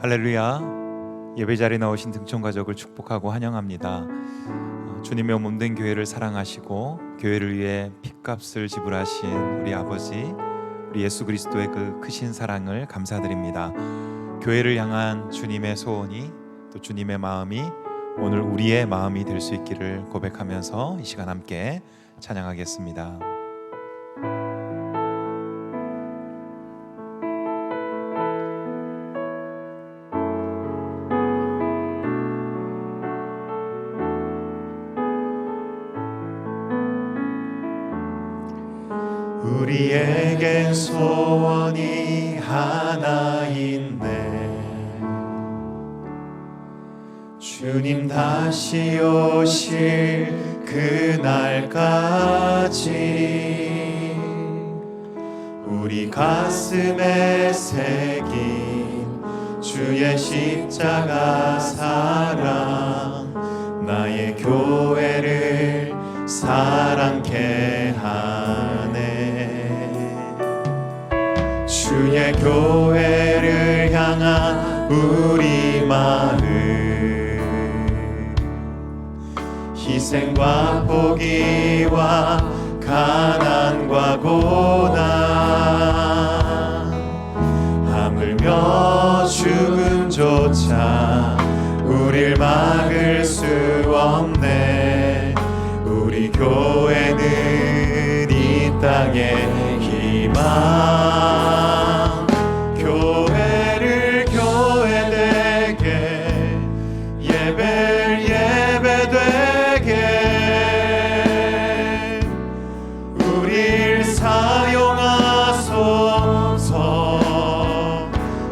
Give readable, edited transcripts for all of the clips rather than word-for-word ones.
할렐루야. 예배자리에 나오신 등촌가족을 축복하고 환영합니다. 주님의 몸된 교회를 사랑하시고 교회를 위해 핏값을 지불하신 우리 아버지, 우리 예수 그리스도의 그 크신 사랑을 감사드립니다. 교회를 향한 주님의 소원이, 또 주님의 마음이 오늘 우리의 마음이 될 수 있기를 고백하면서 이 시간 함께 찬양하겠습니다. 우리에겐 소원이 하나인데 주님 다시 오실 그날까지 우리 가슴에 새긴 주의 십자가 사랑, 나의 교회를 사랑케 하네. 주의 교회를 향한 우리 마음, 희생과 포기와 가난과 고난, 하물며 죽음조차 우릴 막을 수 없네. 우리 교회는 이 땅의 희망, 교회를 교회되게, 예배를 예배되게 우릴 사용하소서.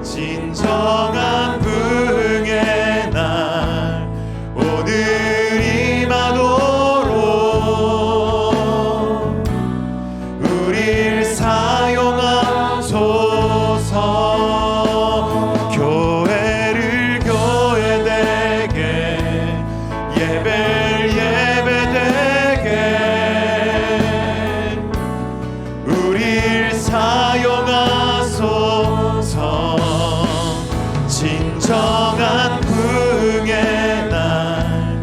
진정한 부흥의 날 오늘 임하도록 우릴 사용하소서. 교회를 교회되게, 예배를 예배되게 우릴 사용하소서. 진정한 부흥의 날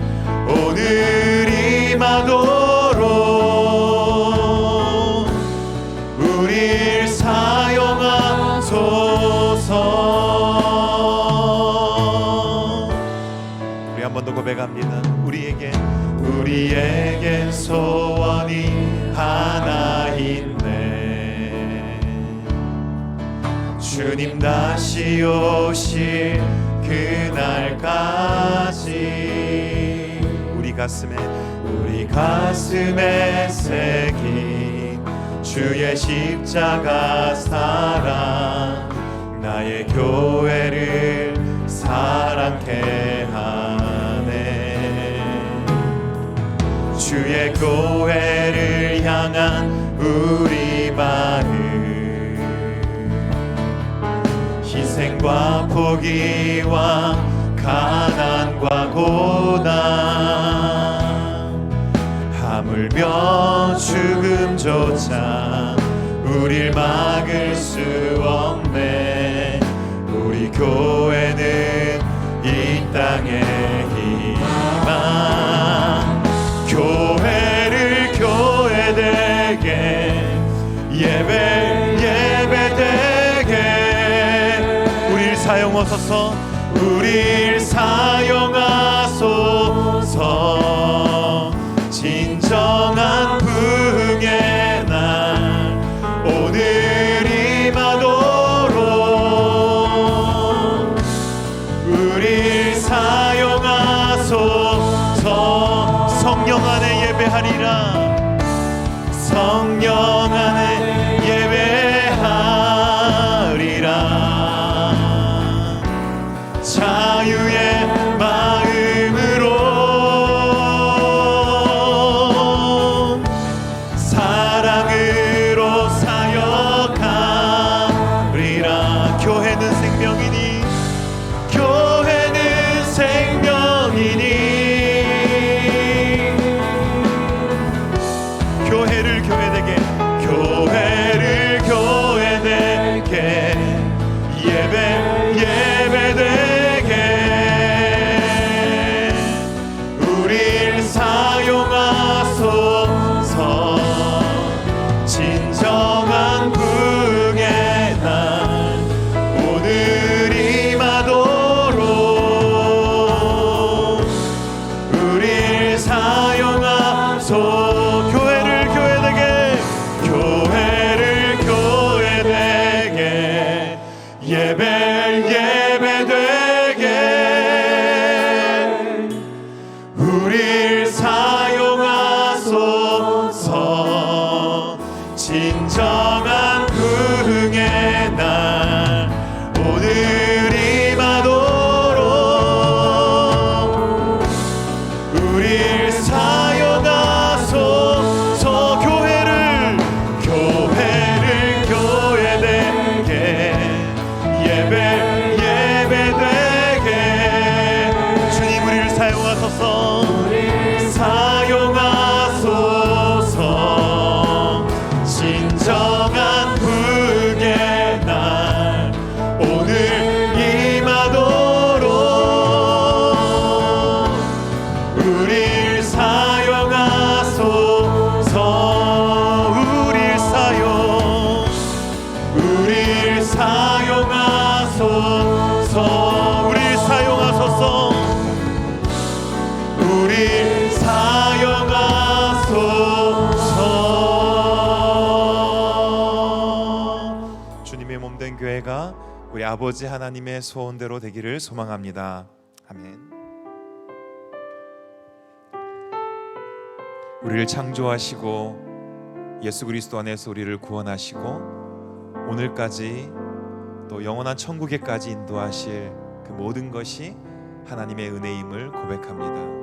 오늘 임하도록 우릴 사용하소서. 우리 한 번 더 고백합니다. 우리에겐 소원이 하나인데 주님 다시 오실 그날까지 우리 가슴에 새긴 주의 십자가 사랑, 나의 교회를 사랑케 하네. 주의 교회를 향한 우리 마음, 희생과 포기와 가난과 고난, 하물며 죽음조차 우릴 막을 수 없네. 우리 교회는 이 땅의 희망, 교회를 교회되게, 예배 예배되게 우릴 사용하소서. 우릴 사용하소서. 진정한 부흥의 날 오늘 임하도록 우릴 사용하소서. 성령 안에 예배하리라. 성령 안에 예배하리라. 자유의 마음으로 사랑으로 사역하리라. 교회는 생명이니, 교회는 생명이니 교회를 교회되게, 사용하소서. 우릴 사용하소서. 진정한 불의 날 오늘 임하도록 우릴 사용하소서. 우릴 사용하소서. 우릴 사용하소서. 우릴 사용하소서. 주님의 몸된 교회가 우리 아버지 하나님의 소원대로 되기를 소망합니다. 아멘. 우리를 창조하시고 예수 그리스도 안에서 우리를 구원하시고 오늘까지 또 영원한 천국에까지 인도하실 그 모든 것이 하나님의 은혜임을 고백합니다.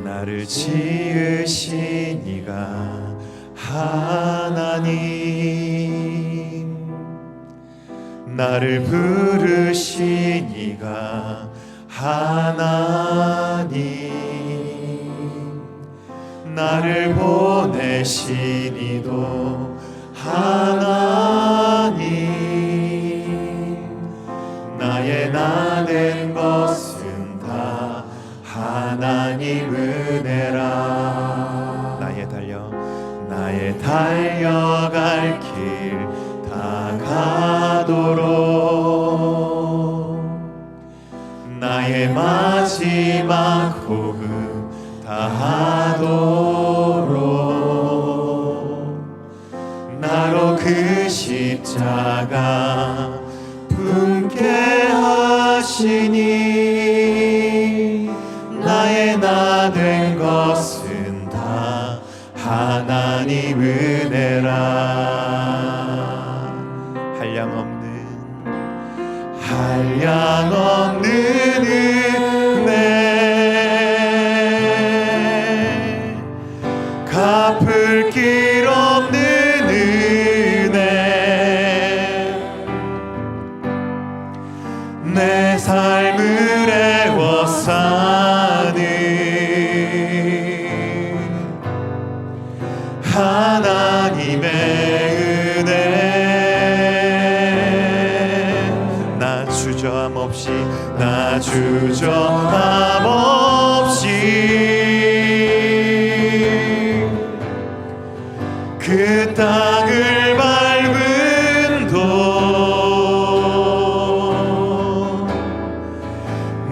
나를 지으신 이가 하나님, 나를 부르신 이가 하나님, 나를 보내신 이도 하나님, 나의 나 된 것은 다 하나님 은혜라. 나의 달려갈 길 다 가도록 나의 마지막 호흡 다 하도록 나로 그 십자가 품게 하시니 나의 나 된 것은 다 하나님 은혜라. 한량없는 은혜, 갚을 길 없는 은혜, 내 삶을 애워싸는 하나님의 은혜. 나 주저함 없이 그 땅을 밟은 도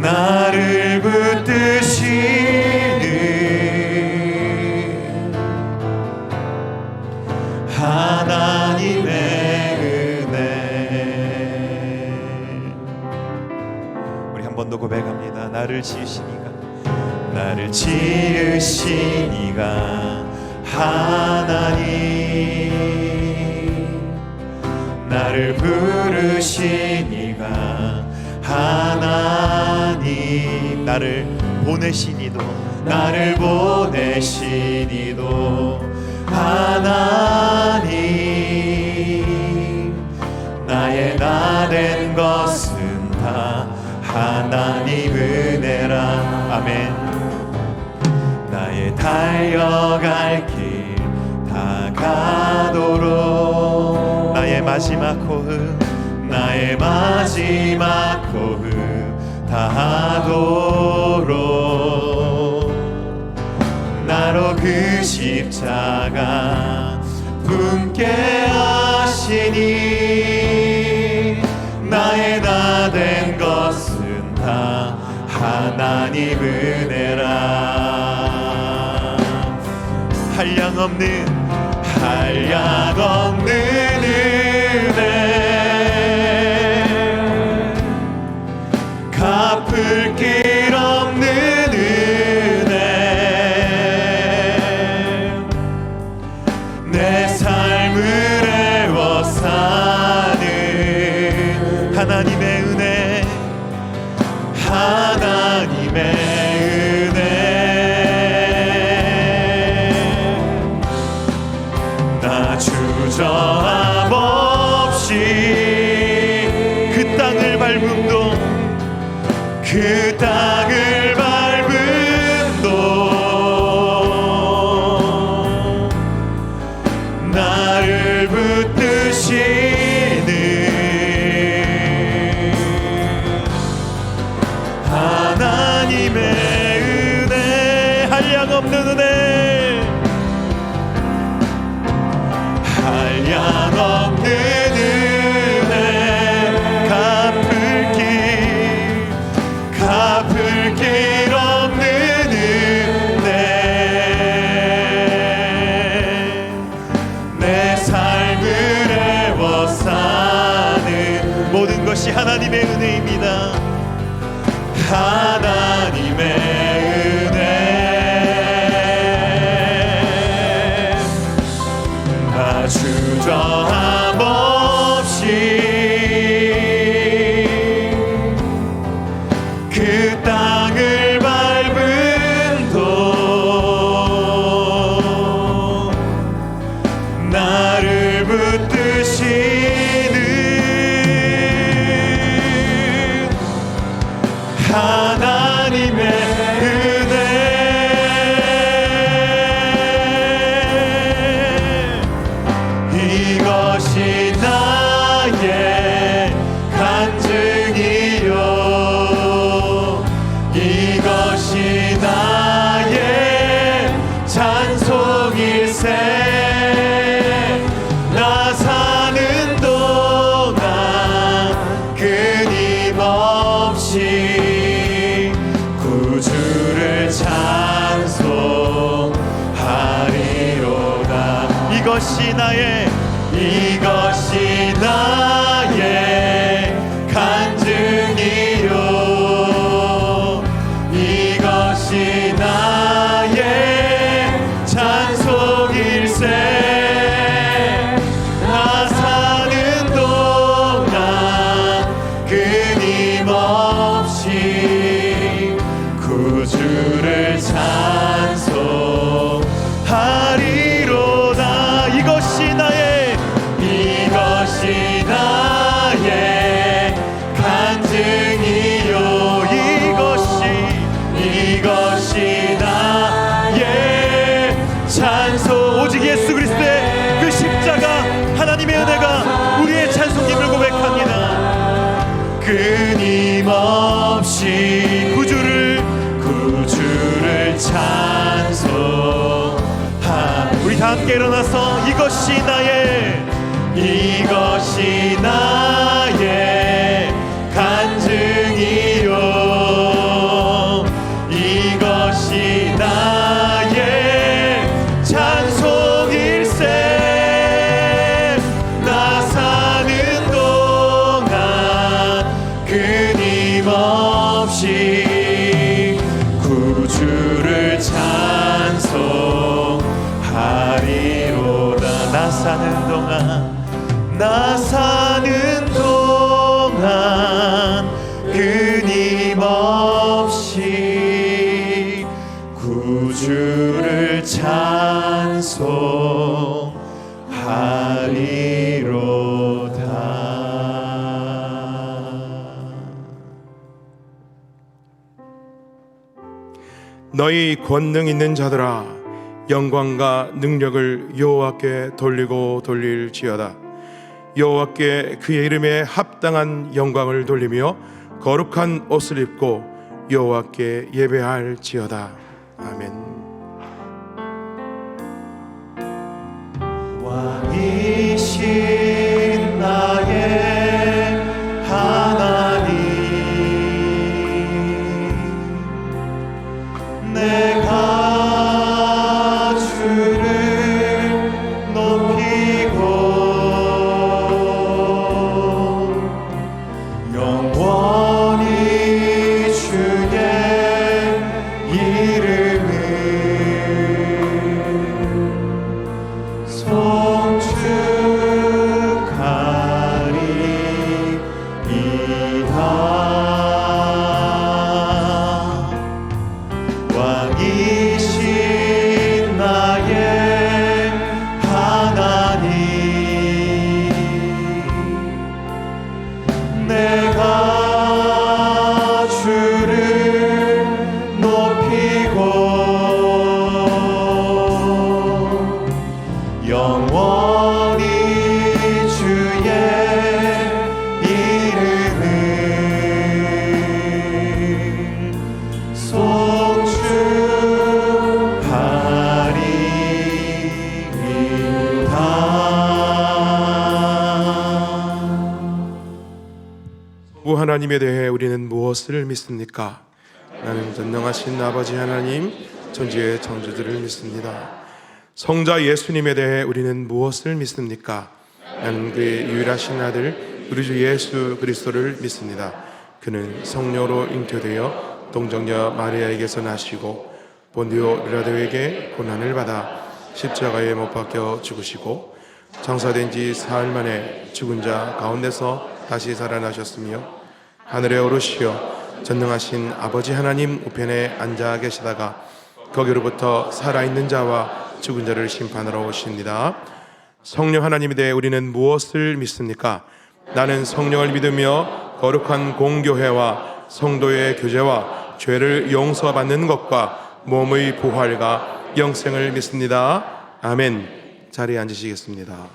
나를 붙드시는 하나님의 은혜. 우리 한 번 더 고백합니다. 나를 지으신 이가 하나님, 나를 부르신 이가 하나님, 나를 보내신 이도 하나님, 나의 나 된 것은 다 하나님 은혜라. 아멘. 나의 달려갈 길 다 가도록 나의 마지막 호흡 다 하도록 나로 그 십자가 품게 하시니 나의 나 된 것은 다 하나님 은혜라. 한량없는 은혜, 갚을 길 없는 은혜, 내 삶을 애워싸는 하나님의 은혜, 나 주저함 없이 그 땅을 밟음도 그 땅을 밟은 도 나를 붙드시는 하나님의 은혜, 한량없는 은혜, 한량없는 은혜, 갚을 길 없는 은혜, 내 삶을 애워싸는 모든 것이 하나님의 은혜입니다. 하나님의 은혜, 나 주저함 없이 그 땅을 밟은 도 나를 붙드시는 하나님의 은혜, 이것이 나의 간증이요, 이것이 나의 찬송일세. 나 사는 동안 끊임없이 구주를 찬송하리로다. 이것이 나의 간증이요, 이것이 나의 찬송일세. 나 사는 동안 끊임없이 구주를 찬송하리로다. 이것이 나의 간증이요, 이것이 나의 찬송. 오직 예수 그리스도의 그 십자가, 하나님의 은혜가 우리의 찬송임을 고백합니다. 끊임없이 구주를 찬송하. 우리 다 함께 일어나서 이것이 나의 간증이요, 이것이 나의 찬송일세. 나 사는 동안 끊임없이 구주를 찬송하리로다. 나 사는 동안 끊임없이 구주를 찬송하리로다. 너희 권능 있는 자들아, 영광과 능력을 여호와께 돌리고 돌릴지어다. 여호와께 그의 이름에 합당한 영광을 돌리며 거룩한 옷을 입고 여호와께 예배할지어다. 아멘. 왕이신 나의 하나님, 내가 주를 높이고 영원히 주의 이름을 왕이신 나의 하나님, 내가 주를 오 하나님에 대해 우리는 무엇을 믿습니까? 나는 전능하신 아버지 하나님, 천지의 창조주를 믿습니다. 성자 예수님에 대해 우리는 무엇을 믿습니까? 나는 그의 유일하신 아들 우리 주 예수 그리스도를 믿습니다. 그는 성령으로 잉태되어 동정녀 마리아에게서 나시고 본디오 빌라도에게 고난을 받아 십자가에 못 박혀 죽으시고 장사된 지 사흘 만에 죽은 자 가운데서 다시 살아나셨으며 하늘에 오르시어 전능하신 아버지 하나님 우편에 앉아 계시다가 거기로부터 살아있는 자와 죽은 자를 심판하러 오십니다. 성령 하나님에 대해 우리는 무엇을 믿습니까? 나는 성령을 믿으며 거룩한 공교회와 성도의 교제와 죄를 용서받는 것과 몸의 부활과 영생을 믿습니다. 아멘. 자리에 앉으시겠습니다.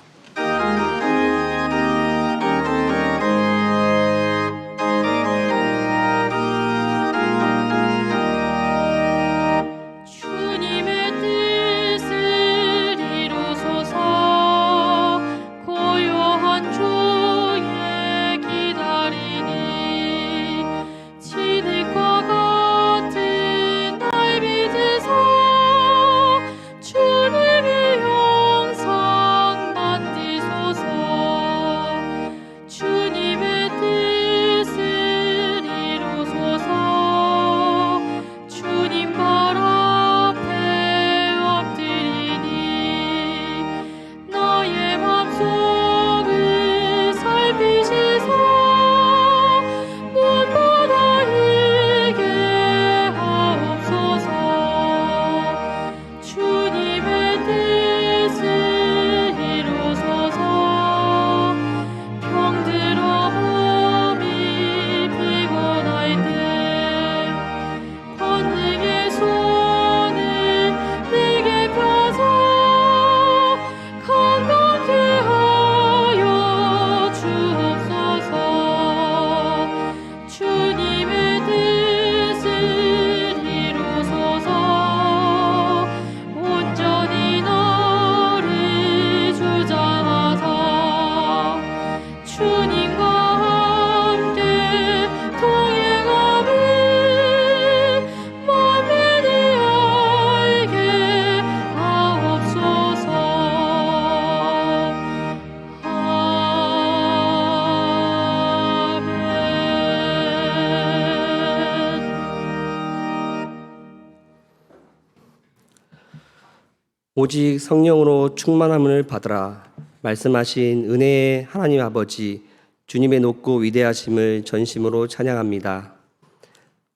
오직 성령으로 충만함을 받으라. 말씀하신 은혜의 하나님 아버지, 주님의 높고 위대하심을 전심으로 찬양합니다.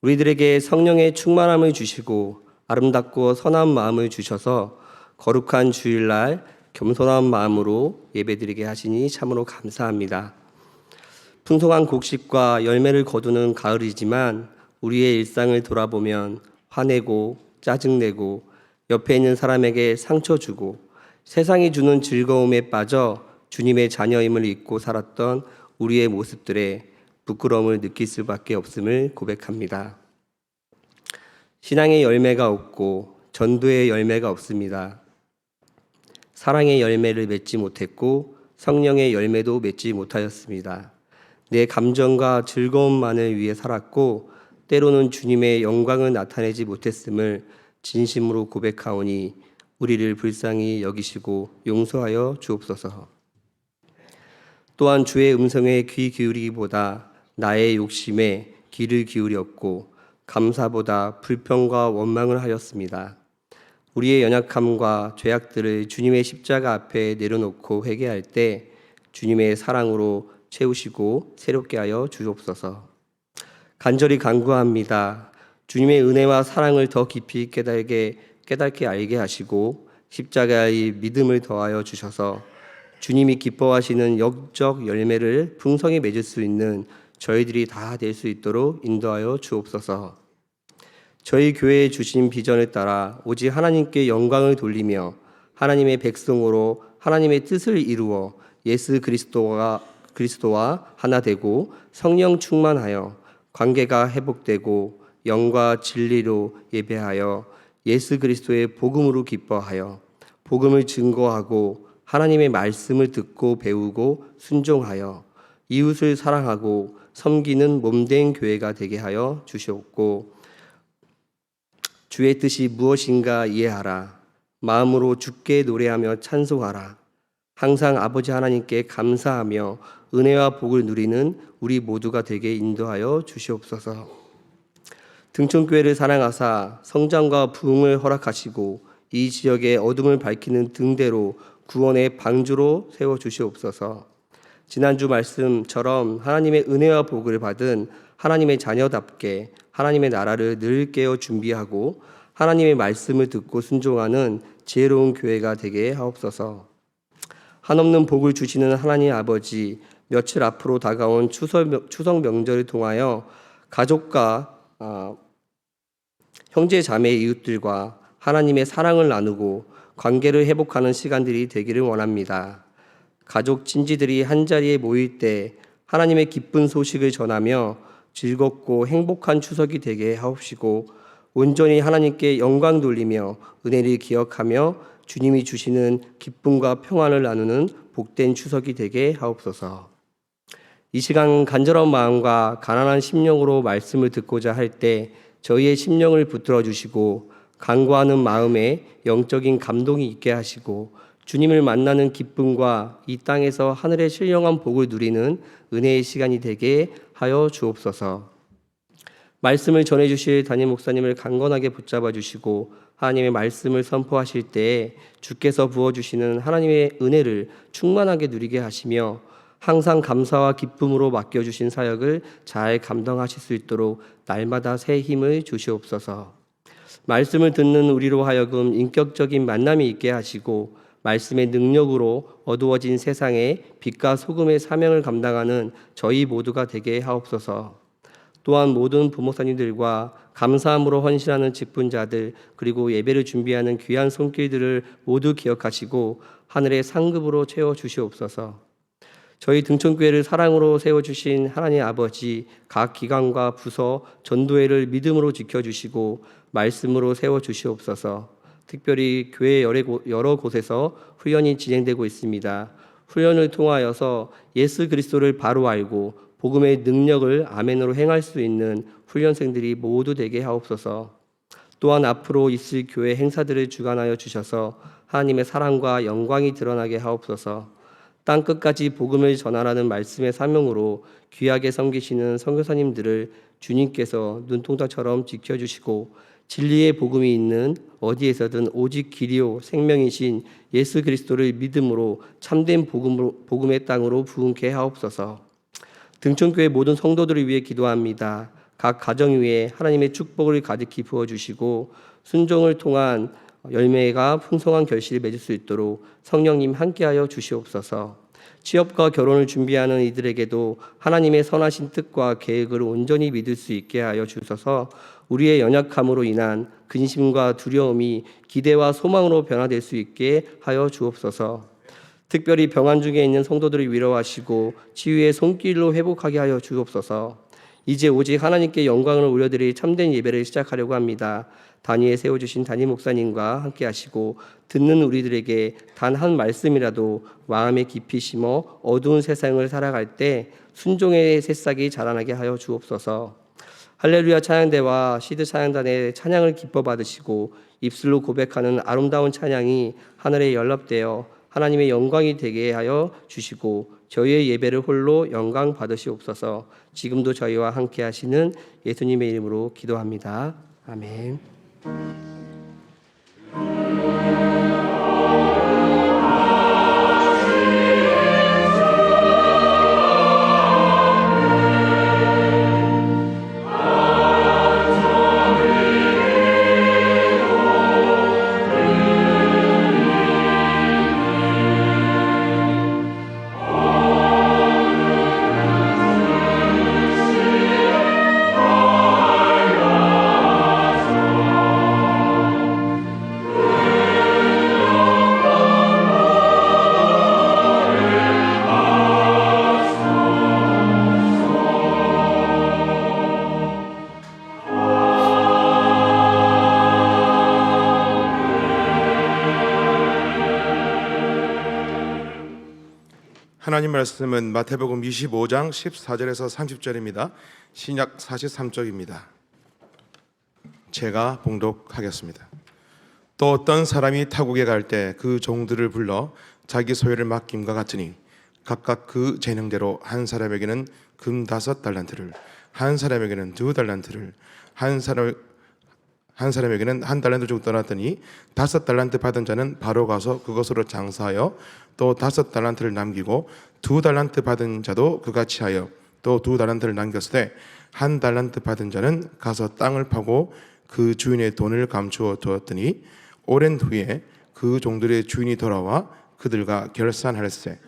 우리들에게 성령의 충만함을 주시고 아름답고 선한 마음을 주셔서 거룩한 주일날 겸손한 마음으로 예배드리게 하시니 참으로 감사합니다. 풍성한 곡식과 열매를 거두는 가을이지만 우리의 일상을 돌아보면 화내고 짜증내고 옆에 있는 사람에게 상처 주고 세상이 주는 즐거움에 빠져 주님의 자녀임을 잊고 살았던 우리의 모습들에 부끄러움을 느낄 수밖에 없음을 고백합니다. 신앙의 열매가 없고 전도의 열매가 없습니다. 사랑의 열매를 맺지 못했고 성령의 열매도 맺지 못하였습니다. 내 감정과 즐거움만을 위해 살았고 때로는 주님의 영광을 나타내지 못했음을 진심으로 고백하오니 우리를 불쌍히 여기시고 용서하여 주옵소서. 또한 주의 음성에 귀 기울이기보다 나의 욕심에 귀를 기울였고 감사보다 불평과 원망을 하였습니다. 우리의 연약함과 죄악들을 주님의 십자가 앞에 내려놓고 회개할 때 주님의 사랑으로 채우시고 새롭게 하여 주옵소서. 간절히 간구합니다. 주님의 은혜와 사랑을 더 깊이 깨닫게 알게 하시고 십자가의 믿음을 더하여 주셔서 주님이 기뻐하시는 영적 열매를 풍성히 맺을 수 있는 저희들이 다 될 수 있도록 인도하여 주옵소서. 저희 교회에 주신 비전을 따라 오직 하나님께 영광을 돌리며 하나님의 백성으로 하나님의 뜻을 이루어 예수 그리스도와 하나 되고 성령 충만하여 관계가 회복되고 영과 진리로 예배하여 예수 그리스도의 복음으로 기뻐하여 복음을 증거하고 하나님의 말씀을 듣고 배우고 순종하여 이웃을 사랑하고 섬기는 몸된 교회가 되게 하여 주시옵고 주의 뜻이 무엇인가 이해하라. 마음으로 주께 노래하며 찬송하라. 항상 아버지 하나님께 감사하며 은혜와 복을 누리는 우리 모두가 되게 인도하여 주시옵소서. 등촌교회를 사랑하사 성장과 부흥을 허락하시고 이 지역의 어둠을 밝히는 등대로 구원의 방주로 세워주시옵소서. 지난주 말씀처럼 하나님의 은혜와 복을 받은 하나님의 자녀답게 하나님의 나라를 늘 깨어 준비하고 하나님의 말씀을 듣고 순종하는 지혜로운 교회가 되게 하옵소서. 한없는 복을 주시는 하나님 아버지, 며칠 앞으로 다가온 추석 명절을 통하여 가족과 형제 자매 이웃들과 하나님의 사랑을 나누고 관계를 회복하는 시간들이 되기를 원합니다. 가족 친지들이 한자리에 모일 때 하나님의 기쁜 소식을 전하며 즐겁고 행복한 추석이 되게 하옵시고 온전히 하나님께 영광 돌리며 은혜를 기억하며 주님이 주시는 기쁨과 평안을 나누는 복된 추석이 되게 하옵소서. 이 시간 간절한 마음과 가난한 심령으로 말씀을 듣고자 할 때 저희의 심령을 붙들어 주시고 간구하는 마음에 영적인 감동이 있게 하시고 주님을 만나는 기쁨과 이 땅에서 하늘의 신령한 복을 누리는 은혜의 시간이 되게 하여 주옵소서. 말씀을 전해주실 담임 목사님을 강건하게 붙잡아 주시고 하나님의 말씀을 선포하실 때에 주께서 부어주시는 하나님의 은혜를 충만하게 누리게 하시며 항상 감사와 기쁨으로 맡겨주신 사역을 잘 감당하실 수 있도록 날마다 새 힘을 주시옵소서. 말씀을 듣는 우리로 하여금 인격적인 만남이 있게 하시고 말씀의 능력으로 어두워진 세상에 빛과 소금의 사명을 감당하는 저희 모두가 되게 하옵소서. 또한 모든 부목사님들과 감사함으로 헌신하는 직분자들 그리고 예배를 준비하는 귀한 손길들을 모두 기억하시고 하늘의 상급으로 채워주시옵소서. 저희 등촌교회를 사랑으로 세워주신 하나님 아버지, 각 기관과 부서, 전도회를 믿음으로 지켜주시고 말씀으로 세워주시옵소서. 특별히 교회 여러 곳에서 훈련이 진행되고 있습니다. 훈련을 통하여서 예수 그리스도를 바로 알고 복음의 능력을 아멘으로 행할 수 있는 훈련생들이 모두 되게 하옵소서. 또한 앞으로 있을 교회 행사들을 주관하여 주셔서 하나님의 사랑과 영광이 드러나게 하옵소서. 땅 끝까지 복음을 전하라는 말씀의 사명으로 귀하게 섬기시는 선교사님들을 주님께서 눈동자처럼 지켜주시고 진리의 복음이 있는 어디에서든 오직 길이요 생명이신 예수 그리스도를 믿음으로 참된 복음의 땅으로 부흥케 하옵소서. 등촌교회 모든 성도들을 위해 기도합니다. 각 가정 위에 하나님의 축복을 가득히 부어주시고 순종을 통한 열매가 풍성한 결실을 맺을 수 있도록 성령님 함께하여 주시옵소서. 취업과 결혼을 준비하는 이들에게도 하나님의 선하신 뜻과 계획을 온전히 믿을 수 있게 하여 주셔서 우리의 연약함으로 인한 근심과 두려움이 기대와 소망으로 변화될 수 있게 하여 주옵소서. 특별히 병환 중에 있는 성도들을 위로하시고 치유의 손길로 회복하게 하여 주옵소서. 이제 오직 하나님께 영광을 올려드릴 참된 예배를 시작하려고 합니다. 단위에 세워주신 담임 목사님과 함께 하시고 듣는 우리들에게 단 한 말씀이라도 마음에 깊이 심어 어두운 세상을 살아갈 때 순종의 새싹이 자라나게 하여 주옵소서. 할렐루야 찬양대와 시드 찬양단의 찬양을 기뻐 받으시고 입술로 고백하는 아름다운 찬양이 하늘에 연락되어 하나님의 영광이 되게 하여 주시고 저희의 예배를 홀로 영광 받으시옵소서. 지금도 저희와 함께 하시는 예수님의 이름으로 기도합니다. 아멘. 하나님 말씀은 마태복음 25장 14절에서 30절입니다. 신약 43쪽입니다. 제가 봉독하겠습니다. 또 어떤 사람이 타국에 갈 때 그 종들을 불러 자기 소유를 맡김과 같으니 각각 그 재능대로 한 사람에게는 금 5달란트를, 한 사람에게는 2달란트를, 한 사람에게는 1달란트 주고 떠났더니 5달란트 받은 자는 바로 가서 그것으로 장사하여 또 5달란트를 남기고 2달란트 받은 자도 그같이 하여 또 2달란트를 남겼을 때 1달란트 받은 자는 가서 땅을 파고 그 주인의 돈을 감추어 두었더니 오랜 후에 그 종들의 주인이 돌아와 그들과 결산하였세.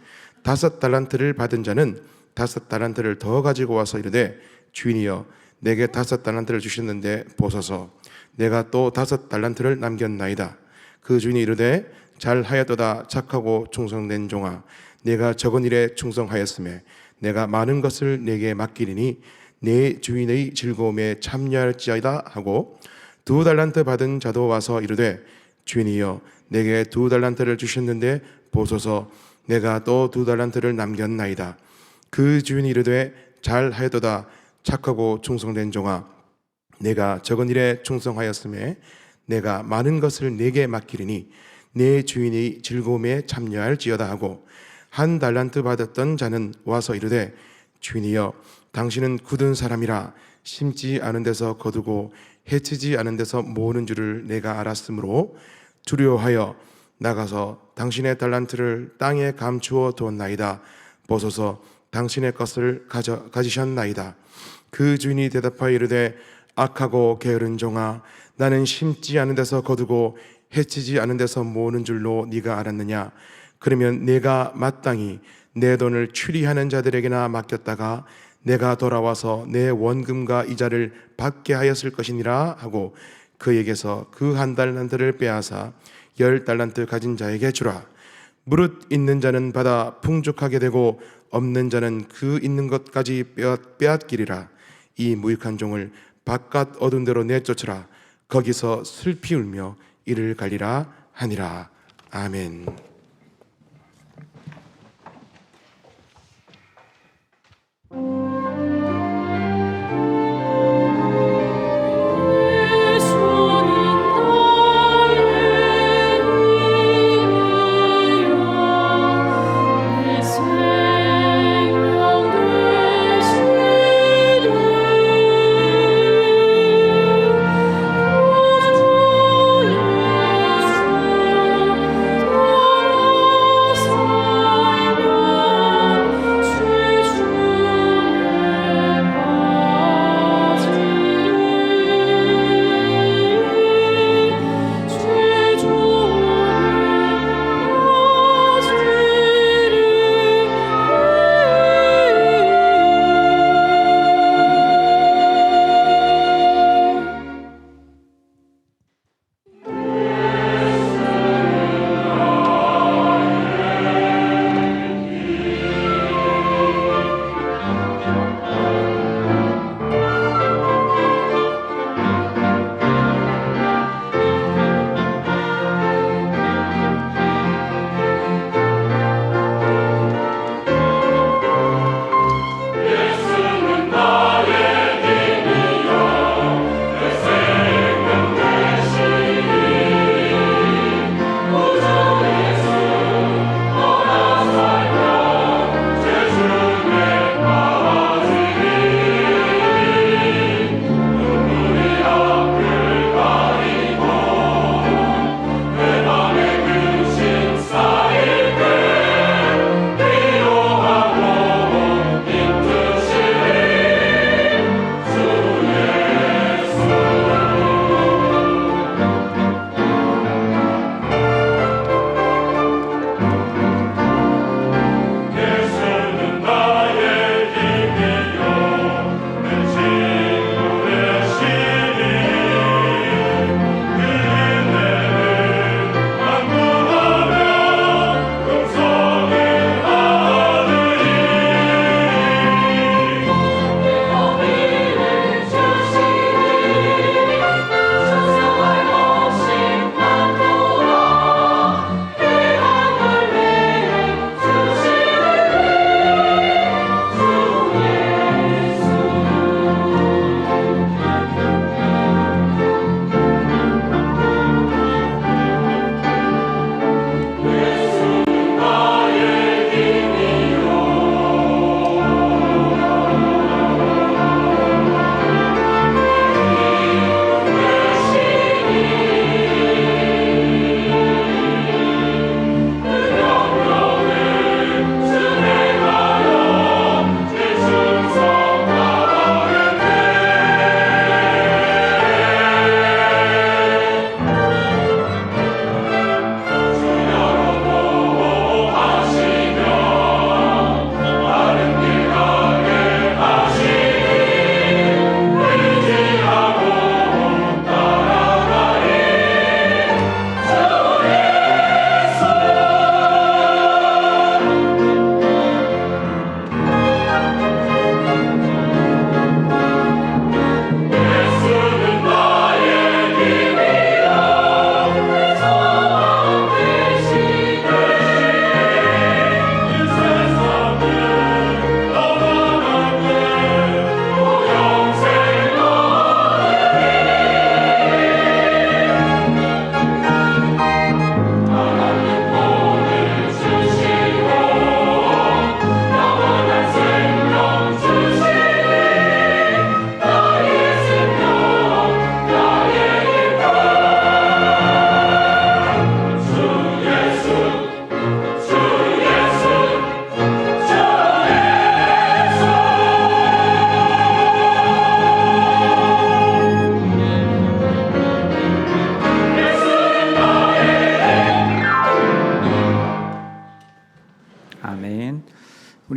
5달란트를 받은 자는 5달란트를 더 가지고 와서 이르되 주인이여 내게 5달란트를 주셨는데 보소서 내가 또 5달란트를 남겼나이다. 그 주인이 이르되 잘하였도다 착하고 충성된 종아 내가 적은 일에 충성하였으며 내가 많은 것을 내게 맡기리니 내 주인의 즐거움에 참여할지어다 하고 2달란트 받은 자도 와서 이르되 주인이여 내게 2달란트를 주셨는데 보소서 내가 또 2달란트를 남겼나이다. 그 주인이 이르되 잘하였도다 착하고 충성된 종아 내가 적은 일에 충성하였으며 내가 많은 것을 내게 맡기리니 내 주인이 즐거움에 참여할지어다 하고 1달란트 받았던 자는 와서 이르되 주인이여 당신은 굳은 사람이라 심지 않은 데서 거두고 해치지 않은 데서 모으는 줄을 내가 알았으므로 두려워하여 나가서 당신의 달란트를 땅에 감추어 두었나이다. 보소서 당신의 것을 가지셨나이다. 그 주인이 대답하여 이르되 악하고 게으른 종아 나는 심지 않은 데서 거두고 해치지 않은 데서 모으는 줄로 네가 알았느냐. 그러면 내가 마땅히 내 돈을 추리하는 자들에게나 맡겼다가 내가 돌아와서 내 원금과 이자를 받게 하였을 것이니라 하고 그에게서 그 1달란트를 빼앗아 10달란트 가진 자에게 주라. 무릇 있는 자는 받아 풍족하게 되고 없는 자는 그 있는 것까지 빼앗기리라. 이 무익한 종을 바깥 어두운 데로 내쫓으라. 거기서 슬피 울며 이를 갈리라 하니라. 아멘.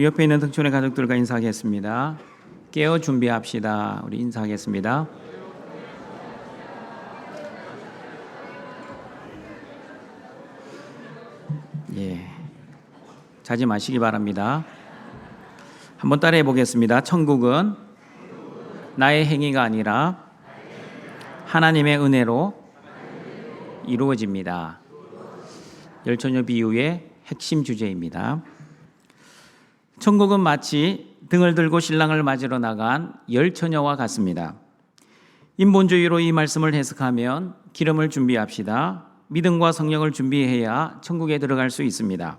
우리 옆에 있는 등촌의 가족들과 인사하겠습니다. 깨어 준비합시다. 우리 인사하겠습니다. 예, 자지 마시기 바랍니다. 한번 따라해 보겠습니다. 천국은 나의 행위가 아니라 하나님의 은혜로 이루어집니다. 열처녀 비유의 핵심 주제입니다. 천국은 마치 등을 들고 신랑을 맞으러 나간 열처녀와 같습니다. 인본주의로 이 말씀을 해석하면 기름을 준비합시다. 믿음과 성령을 준비해야 천국에 들어갈 수 있습니다.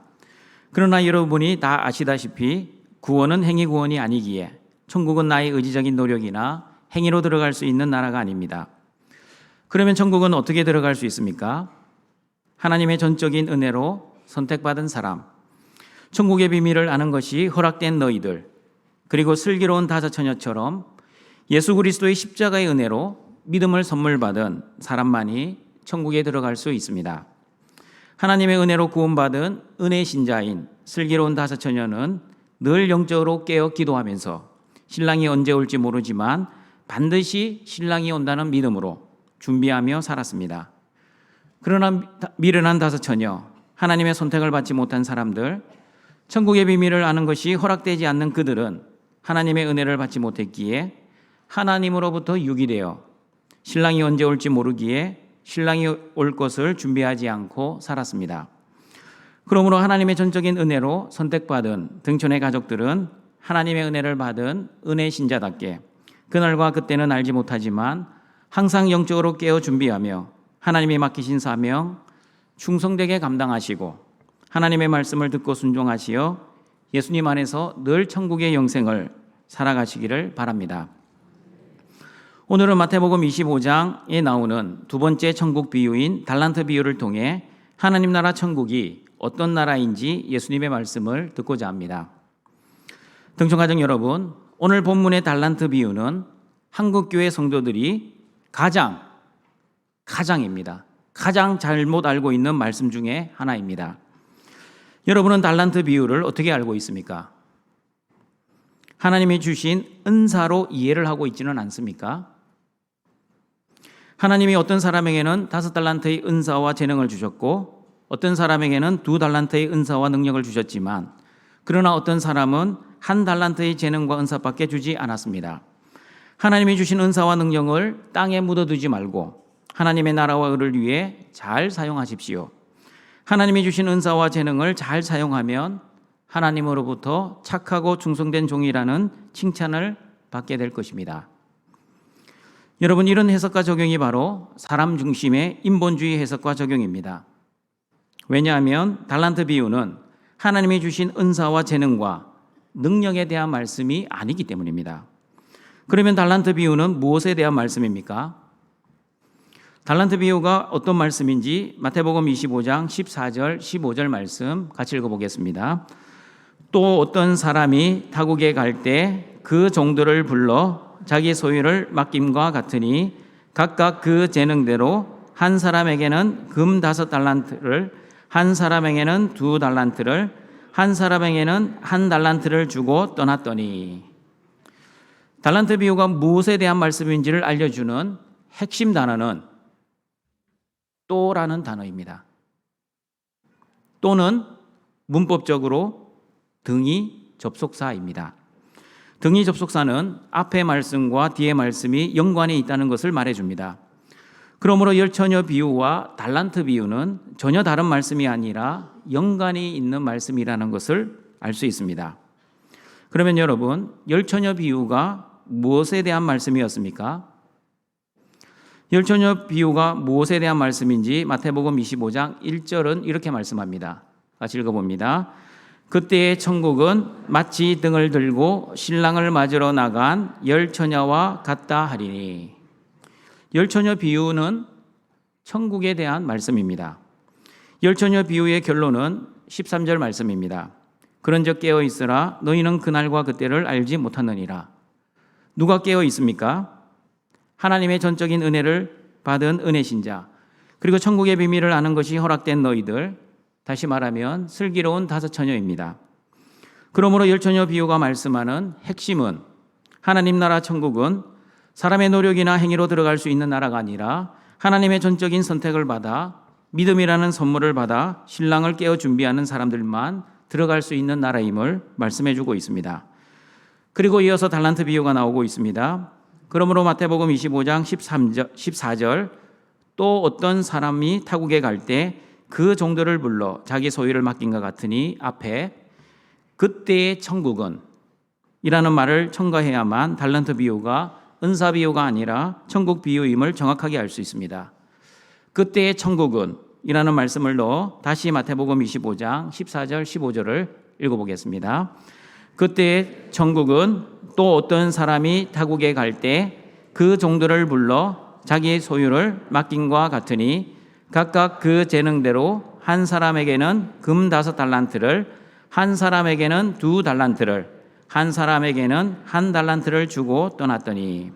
그러나 여러분이 다 아시다시피 구원은 행위 구원이 아니기에 천국은 나의 의지적인 노력이나 행위로 들어갈 수 있는 나라가 아닙니다. 그러면 천국은 어떻게 들어갈 수 있습니까? 하나님의 전적인 은혜로 선택받은 사람, 천국의 비밀을 아는 것이 허락된 너희들, 그리고 슬기로운 다섯 처녀처럼 예수 그리스도의 십자가의 은혜로 믿음을 선물 받은 사람만이 천국에 들어갈 수 있습니다. 하나님의 은혜로 구원받은 은혜 신자인 슬기로운 다섯 처녀는 늘 영적으로 깨어 기도하면서 신랑이 언제 올지 모르지만 반드시 신랑이 온다는 믿음으로 준비하며 살았습니다. 그러나 미련한 다섯 처녀, 하나님의 선택을 받지 못한 사람들, 천국의 비밀을 아는 것이 허락되지 않는 그들은 하나님의 은혜를 받지 못했기에 하나님으로부터 유기되어 신랑이 언제 올지 모르기에 신랑이 올 것을 준비하지 않고 살았습니다. 그러므로 하나님의 전적인 은혜로 선택받은 등촌의 가족들은 하나님의 은혜를 받은 은혜 신자답게 그날과 그때는 알지 못하지만 항상 영적으로 깨어 준비하며 하나님이 맡기신 사명 충성되게 감당하시고 하나님의 말씀을 듣고 순종하시어 예수님 안에서 늘 천국의 영생을 살아가시기를 바랍니다. 오늘은 마태복음 25장에 나오는 두 번째 천국 비유인 달란트 비유를 통해 하나님 나라 천국이 어떤 나라인지 예수님의 말씀을 듣고자 합니다. 등촌가족 여러분, 오늘 본문의 달란트 비유는 한국교회 성도들이 가장입니다. 가장 잘못 알고 있는 말씀 중에 하나입니다. 여러분은 달란트 비유를 어떻게 알고 있습니까? 하나님이 주신 은사로 이해를 하고 있지는 않습니까? 하나님이 어떤 사람에게는 5달란트의 은사와 재능을 주셨고 어떤 사람에게는 2달란트의 은사와 능력을 주셨지만 그러나 어떤 사람은 1달란트의 재능과 은사밖에 주지 않았습니다. 하나님이 주신 은사와 능력을 땅에 묻어두지 말고 하나님의 나라와 의를 위해 잘 사용하십시오. 하나님이 주신 은사와 재능을 잘 사용하면 하나님으로부터 착하고 충성된 종이라는 칭찬을 받게 될 것입니다. 여러분, 이런 해석과 적용이 바로 사람 중심의 인본주의 해석과 적용입니다. 왜냐하면 달란트 비유는 하나님이 주신 은사와 재능과 능력에 대한 말씀이 아니기 때문입니다. 그러면 달란트 비유는 무엇에 대한 말씀입니까? 달란트 비유가 어떤 말씀인지 마태복음 25장 14절 15절 말씀 같이 읽어보겠습니다. 또 어떤 사람이 타국에 갈 때 그 종들을 불러 자기 소유를 맡김과 같으니 각각 그 재능대로 한 사람에게는 금 5달란트를, 한 사람에게는 2달란트를, 한 사람에게는 1달란트를 주고 떠났더니. 달란트 비유가 무엇에 대한 말씀인지를 알려주는 핵심 단어는 또라는 단어입니다. 또는 문법적으로 등이 접속사입니다. 등이 접속사는 앞의 말씀과 뒤의 말씀이 연관이 있다는 것을 말해줍니다. 그러므로 열처녀 비유와 달란트 비유는 전혀 다른 말씀이 아니라 연관이 있는 말씀이라는 것을 알 수 있습니다. 그러면 여러분, 열처녀 비유가 무엇에 대한 말씀이었습니까? 열처녀 비유가 무엇에 대한 말씀인지 마태복음 25장 1절은 이렇게 말씀합니다. 같이 읽어봅니다. 그때의 천국은 마치 등을 들고 신랑을 맞으러 나간 열처녀와 같다 하리니. 열처녀 비유는 천국에 대한 말씀입니다. 열처녀 비유의 결론은 13절 말씀입니다. 그런즉 깨어 있으라 너희는 그날과 그때를 알지 못하느니라. 누가 깨어 있습니까? 하나님의 전적인 은혜를 받은 은혜 신자, 그리고 천국의 비밀을 아는 것이 허락된 너희들, 다시 말하면 슬기로운 5처녀입니다. 그러므로 열처녀 비유가 말씀하는 핵심은 하나님 나라 천국은 사람의 노력이나 행위로 들어갈 수 있는 나라가 아니라 하나님의 전적인 선택을 받아 믿음이라는 선물을 받아 신랑을 깨어 준비하는 사람들만 들어갈 수 있는 나라임을 말씀해 주고 있습니다. 그리고 이어서 달란트 비유가 나오고 있습니다. 그러므로 마태복음 25장 14절 또 어떤 사람이 타국에 갈 때 그 종들을 불러 자기 소유를 맡긴 것 같으니 앞에 그때의 천국은 이라는 말을 첨가해야만 달란트 비유가 은사 비유가 아니라 천국 비유임을 정확하게 알 수 있습니다. 그때의 천국은 이라는 말씀을 넣어 다시 마태복음 25장 14절 15절을 읽어보겠습니다. 그때의 천국은 또 어떤 사람이 타국에 갈 때 그 종들을 불러 자기의 소유를 맡긴과 같으니 각각 그 재능대로 한 사람에게는 금 5달란트를 한 사람에게는 2달란트를 한 사람에게는 1달란트를 주고 떠났더니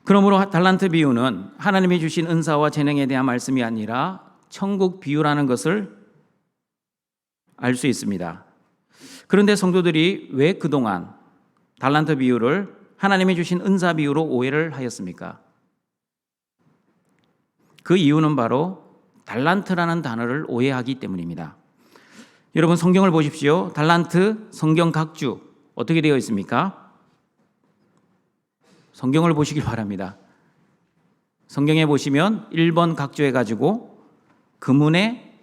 그러므로 달란트 비유는 하나님이 주신 은사와 재능에 대한 말씀이 아니라 천국 비유라는 것을 알 수 있습니다. 그런데 성도들이 왜 그동안 달란트 비유를 하나님이 주신 은사 비유로 오해를 하였습니까? 그 이유는 바로 달란트라는 단어를 오해하기 때문입니다. 여러분 성경을 보십시오. 달란트 성경 각주 어떻게 되어 있습니까? 성경을 보시길 바랍니다. 성경에 보시면 1번 각주해 가지고 금운의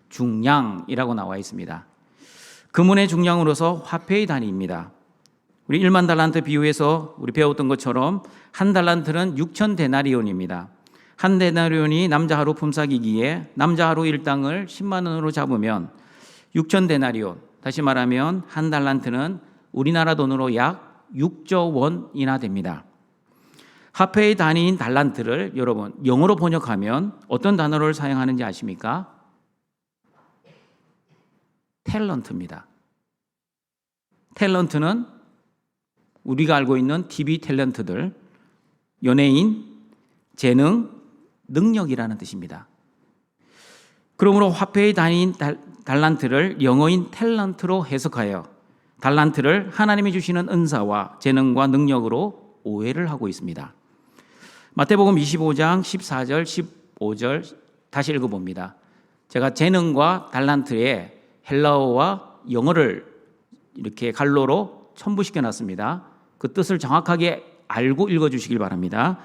중량이라고 나와 있습니다. 금운의 중량으로서 화폐의 단위입니다. 우리 1만 달란트 비유에서 우리 배웠던 것처럼 한 달란트는 6천 데나리온입니다. 한 데나리온이 남자 하루 품삯이기에 남자 하루 일당을 10만 원으로 잡으면 6천 데나리온, 다시 말하면 한 달란트는 우리나라 돈으로 약 6조 원이나 됩니다. 화폐의 단위인 달란트를 여러분 영어로 번역하면 어떤 단어를 사용하는지 아십니까? 탤런트입니다. 탤런트는 우리가 알고 있는 TV 탤런트들, 연예인, 재능, 능력이라는 뜻입니다. 그러므로 화폐의 단위인 달란트를 영어인 탤런트로 해석하여 달란트를 하나님이 주시는 은사와 재능과 능력으로 오해를 하고 있습니다. 마태복음 25장 14절 15절 다시 읽어봅니다. 제가 재능과 달란트의 헬라어와 영어를 이렇게 갈로로 첨부시켜 놨습니다. 그 뜻을 정확하게 알고 읽어주시길 바랍니다.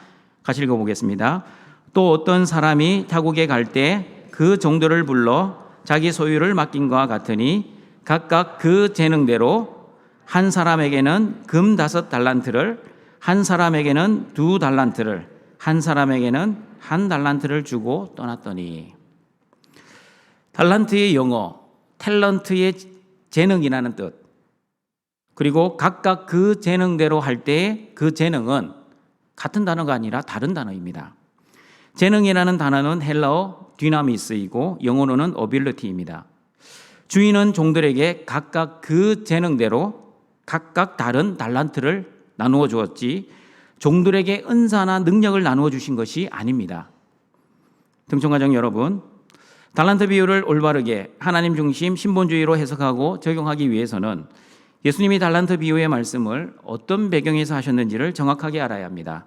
같이 읽어보겠습니다. 또 어떤 사람이 타국에 갈 때 그 종들을 불러 자기 소유를 맡긴 것과 같으니 각각 그 재능대로 한 사람에게는 금 5달란트를 한 사람에게는 2달란트를 한 사람에게는 1달란트를 주고 떠났더니 달란트의 영어 탤런트의 재능이라는 뜻 그리고 각각 그 재능대로 할 때 그 재능은 같은 단어가 아니라 다른 단어입니다. 재능이라는 단어는 헬라어 디나미스이고 영어로는 어빌리티입니다. 주인은 종들에게 각각 그 재능대로 각각 다른 달란트를 나누어 주었지 종들에게 은사나 능력을 나누어 주신 것이 아닙니다. 등촌가정 여러분, 달란트 비유를 올바르게 하나님 중심 신본주의로 해석하고 적용하기 위해서는 예수님이 달란트 비유의 말씀을 어떤 배경에서 하셨는지를 정확하게 알아야 합니다.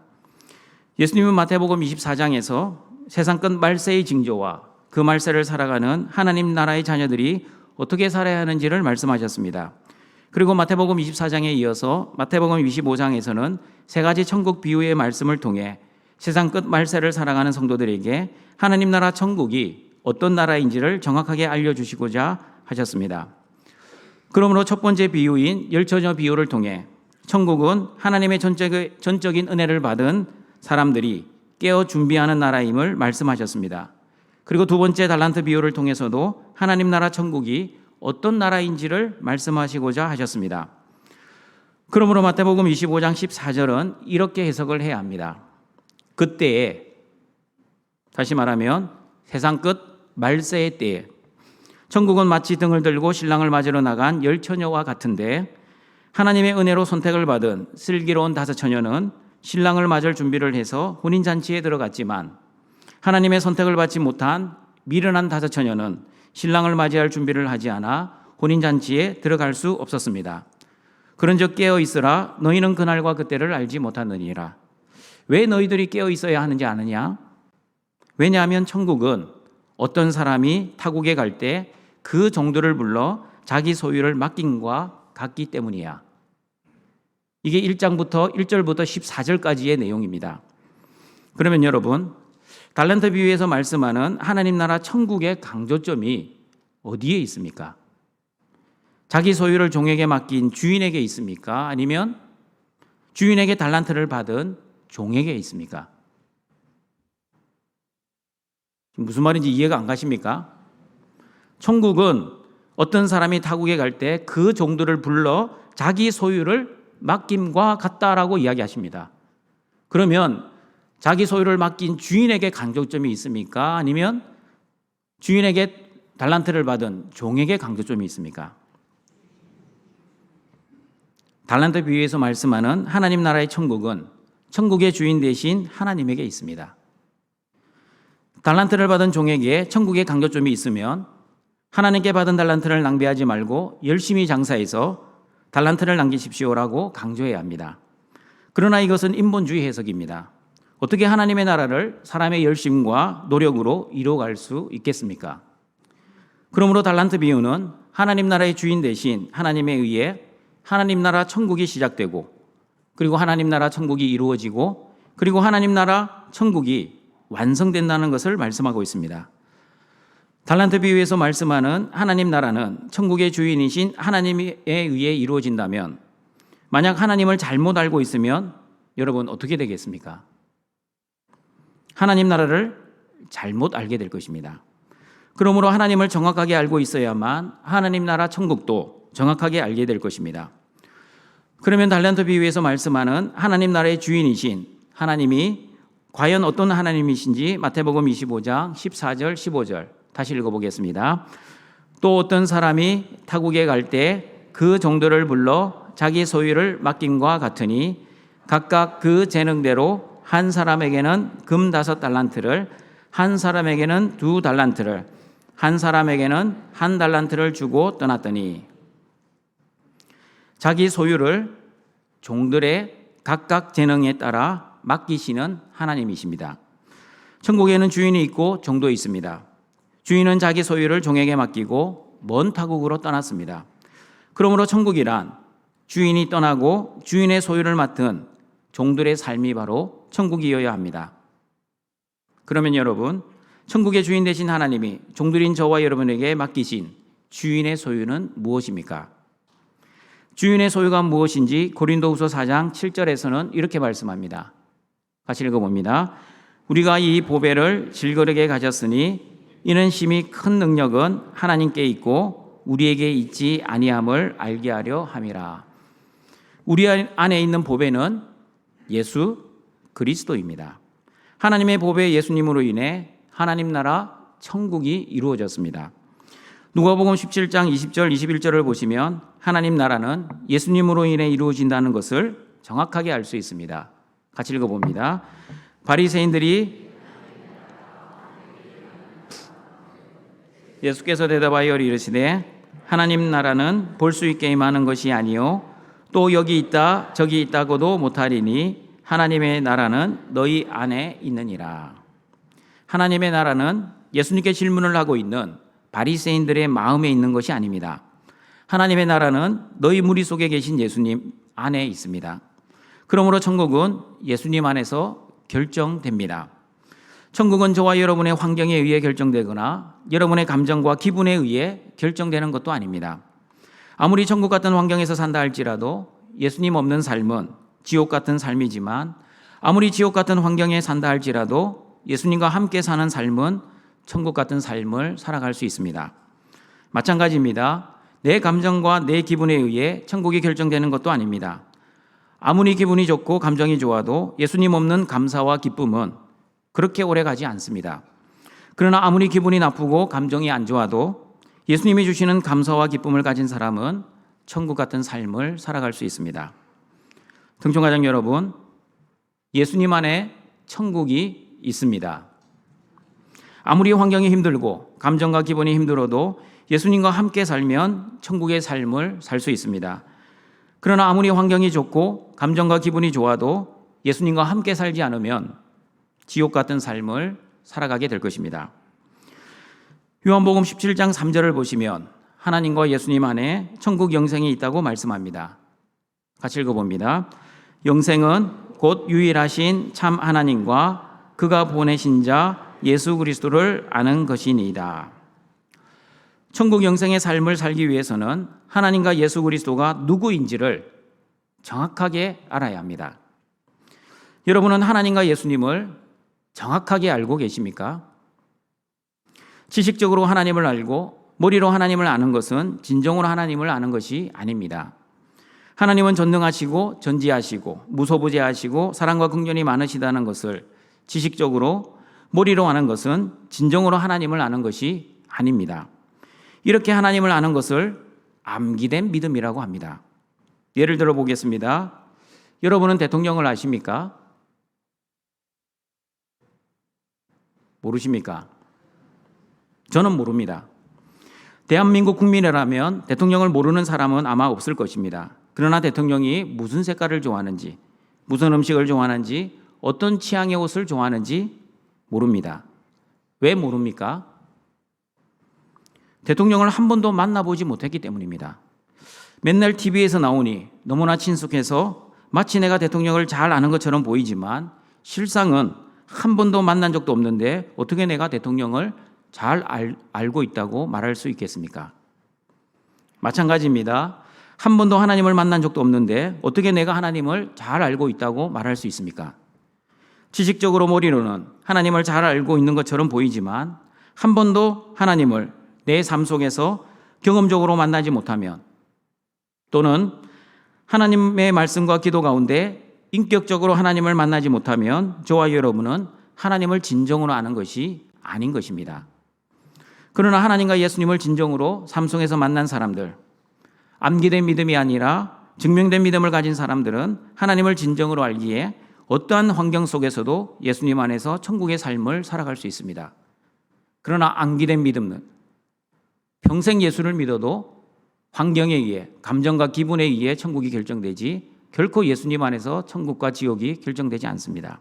예수님은 마태복음 24장에서 세상 끝 말세의 징조와 그 말세를 살아가는 하나님 나라의 자녀들이 어떻게 살아야 하는지를 말씀하셨습니다. 그리고 마태복음 24장에 이어서 마태복음 25장에서는 세 가지 천국 비유의 말씀을 통해 세상 끝 말세를 살아가는 성도들에게 하나님 나라 천국이 어떤 나라인지를 정확하게 알려주시고자 하셨습니다. 그러므로 첫 번째 비유인 열처녀 비유를 통해 천국은 하나님의 전적인 은혜를 받은 사람들이 깨어 준비하는 나라임을 말씀하셨습니다. 그리고 두 번째 달란트 비유를 통해서도 하나님 나라 천국이 어떤 나라인지를 말씀하시고자 하셨습니다. 그러므로 마태복음 25장 14절은 이렇게 해석을 해야 합니다. 그때에, 다시 말하면 세상 끝 말세의 때에 천국은 마치 등을 들고 신랑을 맞으러 나간 10처녀와 같은데 하나님의 은혜로 선택을 받은 슬기로운 5처녀는 신랑을 맞을 준비를 해서 혼인잔치에 들어갔지만 하나님의 선택을 받지 못한 미련한 5처녀는 신랑을 맞이할 준비를 하지 않아 혼인잔치에 들어갈 수 없었습니다. 그런즉 깨어 있으라 너희는 그날과 그때를 알지 못하느니라. 왜 너희들이 깨어 있어야 하는지 아느냐? 왜냐하면 천국은 어떤 사람이 타국에 갈 때 그 종들을 불러 자기 소유를 맡김과 같기 때문이야. 이게 1장부터 1절부터 14절까지의 내용입니다. 그러면 여러분, 달란트 비유에서 말씀하는 하나님 나라 천국의 강조점이 어디에 있습니까? 자기 소유를 종에게 맡긴 주인에게 있습니까? 아니면 주인에게 달란트를 받은 종에게 있습니까? 무슨 말인지 이해가 안 가십니까? 천국은 어떤 사람이 타국에 갈 때 그 종들을 불러 자기 소유를 맡김과 같다라고 이야기하십니다. 그러면 자기 소유를 맡긴 주인에게 강조점이 있습니까? 아니면 주인에게 달란트를 받은 종에게 강조점이 있습니까? 달란트 비유에서 말씀하는 하나님 나라의 천국은 천국의 주인 대신 하나님에게 있습니다. 달란트를 받은 종에게 천국의 강조점이 있으면 하나님께 받은 달란트를 낭비하지 말고 열심히 장사해서 달란트를 남기십시오라고 강조해야 합니다. 그러나 이것은 인본주의 해석입니다. 어떻게 하나님의 나라를 사람의 열심과 노력으로 이루어갈 수 있겠습니까? 그러므로 달란트 비유는 하나님 나라의 주인 대신 하나님에 의해 하나님 나라 천국이 시작되고 그리고 하나님 나라 천국이 이루어지고 그리고 하나님 나라 천국이 완성된다는 것을 말씀하고 있습니다. 달란트 비유에서 말씀하는 하나님 나라는 천국의 주인이신 하나님에 의해 이루어진다면 만약 하나님을 잘못 알고 있으면 여러분 어떻게 되겠습니까? 하나님 나라를 잘못 알게 될 것입니다. 그러므로 하나님을 정확하게 알고 있어야만 하나님 나라 천국도 정확하게 알게 될 것입니다. 그러면 달란트 비유에서 말씀하는 하나님 나라의 주인이신 하나님이 과연 어떤 하나님이신지 마태복음 25장 14절 15절 다시 읽어보겠습니다. 또 어떤 사람이 타국에 갈 때 그 종들을 불러 자기 소유를 맡김과 같으니 각각 그 재능대로 한 사람에게는 금 5달란트를 한 사람에게는 2달란트를 한 사람에게는 1달란트를 주고 떠났더니 자기 소유를 종들의 각각 재능에 따라 맡기시는 하나님이십니다. 천국에는 주인이 있고 종도 있습니다. 주인은 자기 소유를 종에게 맡기고 먼 타국으로 떠났습니다. 그러므로 천국이란 주인이 떠나고 주인의 소유를 맡은 종들의 삶이 바로 천국이어야 합니다. 그러면 여러분, 천국의 주인 되신 하나님이 종들인 저와 여러분에게 맡기신 주인의 소유는 무엇입니까? 주인의 소유가 무엇인지 고린도후서 4장 7절에서는 이렇게 말씀합니다. 같이 읽어봅니다. 우리가 이 보배를 질거리게 가졌으니 이는 심히 큰 능력은 하나님께 있고 우리에게 있지 아니함을 알게 하려 함이라. 우리 안에 있는 보배는 예수 그리스도입니다. 하나님의 보배 예수님으로 인해 하나님 나라 천국이 이루어졌습니다. 누가복음 17장 20절 21절을 보시면 하나님 나라는 예수님으로 인해 이루어진다는 것을 정확하게 알 수 있습니다. 같이 읽어봅니다. 바리새인들이 예수께서 대답하여 이르시되 하나님 나라는 볼 수 있게 임하는 것이 아니요 또 여기 있다 저기 있다고도 못하리니 하나님의 나라는 너희 안에 있느니라. 하나님의 나라는 예수님께 질문을 하고 있는 바리새인들의 마음에 있는 것이 아닙니다. 하나님의 나라는 너희 무리 속에 계신 예수님 안에 있습니다. 그러므로 천국은 예수님 안에서 결정됩니다. 천국은 저와 여러분의 환경에 의해 결정되거나 여러분의 감정과 기분에 의해 결정되는 것도 아닙니다. 아무리 천국 같은 환경에서 산다 할지라도 예수님 없는 삶은 지옥 같은 삶이지만 아무리 지옥 같은 환경에 산다 할지라도 예수님과 함께 사는 삶은 천국 같은 삶을 살아갈 수 있습니다. 마찬가지입니다. 내 감정과 내 기분에 의해 천국이 결정되는 것도 아닙니다. 아무리 기분이 좋고 감정이 좋아도 예수님 없는 감사와 기쁨은 그렇게 오래 가지 않습니다. 그러나 아무리 기분이 나쁘고 감정이 안 좋아도 예수님이 주시는 감사와 기쁨을 가진 사람은 천국 같은 삶을 살아갈 수 있습니다. 등촌가족 여러분, 예수님 안에 천국이 있습니다. 아무리 환경이 힘들고 감정과 기분이 힘들어도 예수님과 함께 살면 천국의 삶을 살 수 있습니다. 그러나 아무리 환경이 좋고 감정과 기분이 좋아도 예수님과 함께 살지 않으면 지옥 같은 삶을 살아가게 될 것입니다. 요한복음 17장 3절을 보시면 하나님과 예수님 안에 천국 영생이 있다고 말씀합니다. 같이 읽어봅니다. 영생은 곧 유일하신 참 하나님과 그가 보내신 자 예수 그리스도를 아는 것이니이다. 천국 영생의 삶을 살기 위해서는 하나님과 예수 그리스도가 누구인지를 정확하게 알아야 합니다. 여러분은 하나님과 예수님을 정확하게 알고 계십니까? 지식적으로 하나님을 알고 머리로 하나님을 아는 것은 진정으로 하나님을 아는 것이 아닙니다. 하나님은 전능하시고 전지하시고 무소부재하시고 사랑과 긍휼이 많으시다는 것을 지식적으로 머리로 아는 것은 진정으로 하나님을 아는 것이 아닙니다. 이렇게 하나님을 아는 것을 암기된 믿음이라고 합니다. 예를 들어 보겠습니다. 여러분은 대통령을 아십니까? 모르십니까? 저는 모릅니다. 대한민국 국민이라면 대통령을 모르는 사람은 아마 없을 것입니다. 그러나 대통령이 무슨 색깔을 좋아하는지, 무슨 음식을 좋아하는지, 어떤 취향의 옷을 좋아하는지 모릅니다. 왜 모릅니까? 대통령을 한 번도 만나보지 못했기 때문입니다. 맨날 TV에서 나오니 너무나 친숙해서 마치 내가 대통령을 잘 아는 것처럼 보이지만 실상은 한 번도 만난 적도 없는데 어떻게 내가 대통령을 잘 알고 있다고 말할 수 있겠습니까? 마찬가지입니다. 한 번도 하나님을 만난 적도 없는데 어떻게 내가 하나님을 잘 알고 있다고 말할 수 있습니까? 지식적으로 머리로는 하나님을 잘 알고 있는 것처럼 보이지만 한 번도 하나님을 내 삶 속에서 경험적으로 만나지 못하면 또는 하나님의 말씀과 기도 가운데 인격적으로 하나님을 만나지 못하면 저와 여러분은 하나님을 진정으로 아는 것이 아닌 것입니다. 그러나 하나님과 예수님을 진정으로 삶 속에서 만난 사람들, 암기된 믿음이 아니라 증명된 믿음을 가진 사람들은 하나님을 진정으로 알기에 어떠한 환경 속에서도 예수님 안에서 천국의 삶을 살아갈 수 있습니다. 그러나 암기된 믿음은 평생 예수를 믿어도 환경에 의해, 감정과 기분에 의해 천국이 결정되지 결코 예수님 안에서 천국과 지옥이 결정되지 않습니다.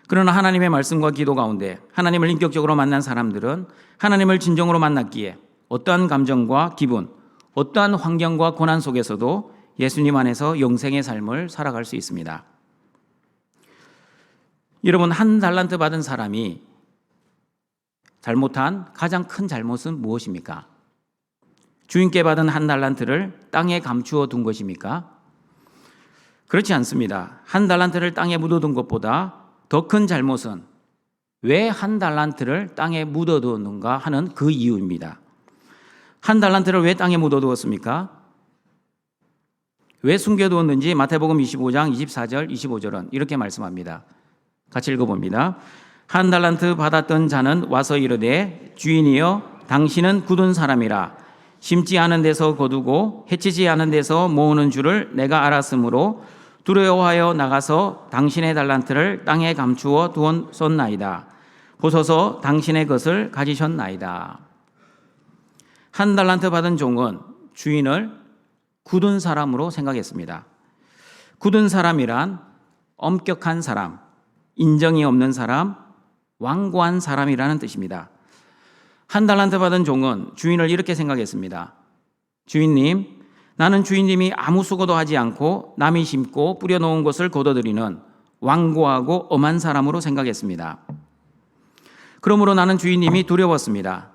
그러나 하나님의 말씀과 기도 가운데 하나님을 인격적으로 만난 사람들은 하나님을 진정으로 만났기에 어떠한 감정과 기분, 어떠한 환경과 고난 속에서도 예수님 안에서 영생의 삶을 살아갈 수 있습니다. 여러분, 한 달란트 받은 사람이 잘못한 가장 큰 잘못은 무엇입니까? 주인께 받은 한 달란트를 땅에 감추어 둔 것입니까? 그렇지 않습니다. 한 달란트를 땅에 묻어둔 것보다 더 큰 잘못은 왜 한 달란트를 땅에 묻어두었는가 하는 그 이유입니다. 한 달란트를 왜 땅에 묻어두었습니까? 왜 숨겨두었는지 마태복음 25장 24절 25절은 이렇게 말씀합니다. 같이 읽어봅니다. 한 달란트 받았던 자는 와서 이르되 주인이여 당신은 굳은 사람이라 심지 않은 데서 거두고 해치지 않은 데서 모으는 줄을 내가 알았으므로 두려워하여 나가서 당신의 달란트를 땅에 감추어 두었나이다. 보소서 당신의 것을 가지셨나이다. 한 달란트 받은 종은 주인을 굳은 사람으로 생각했습니다. 굳은 사람이란 엄격한 사람, 인정이 없는 사람, 완고한 사람이라는 뜻입니다. 한 달란트 받은 종은 주인을 이렇게 생각했습니다. 주인님, 나는 주인님이 아무 수고도 하지 않고 남이 심고 뿌려놓은 것을 거둬들이는 완고하고 엄한 사람으로 생각했습니다. 그러므로 나는 주인님이 두려웠습니다.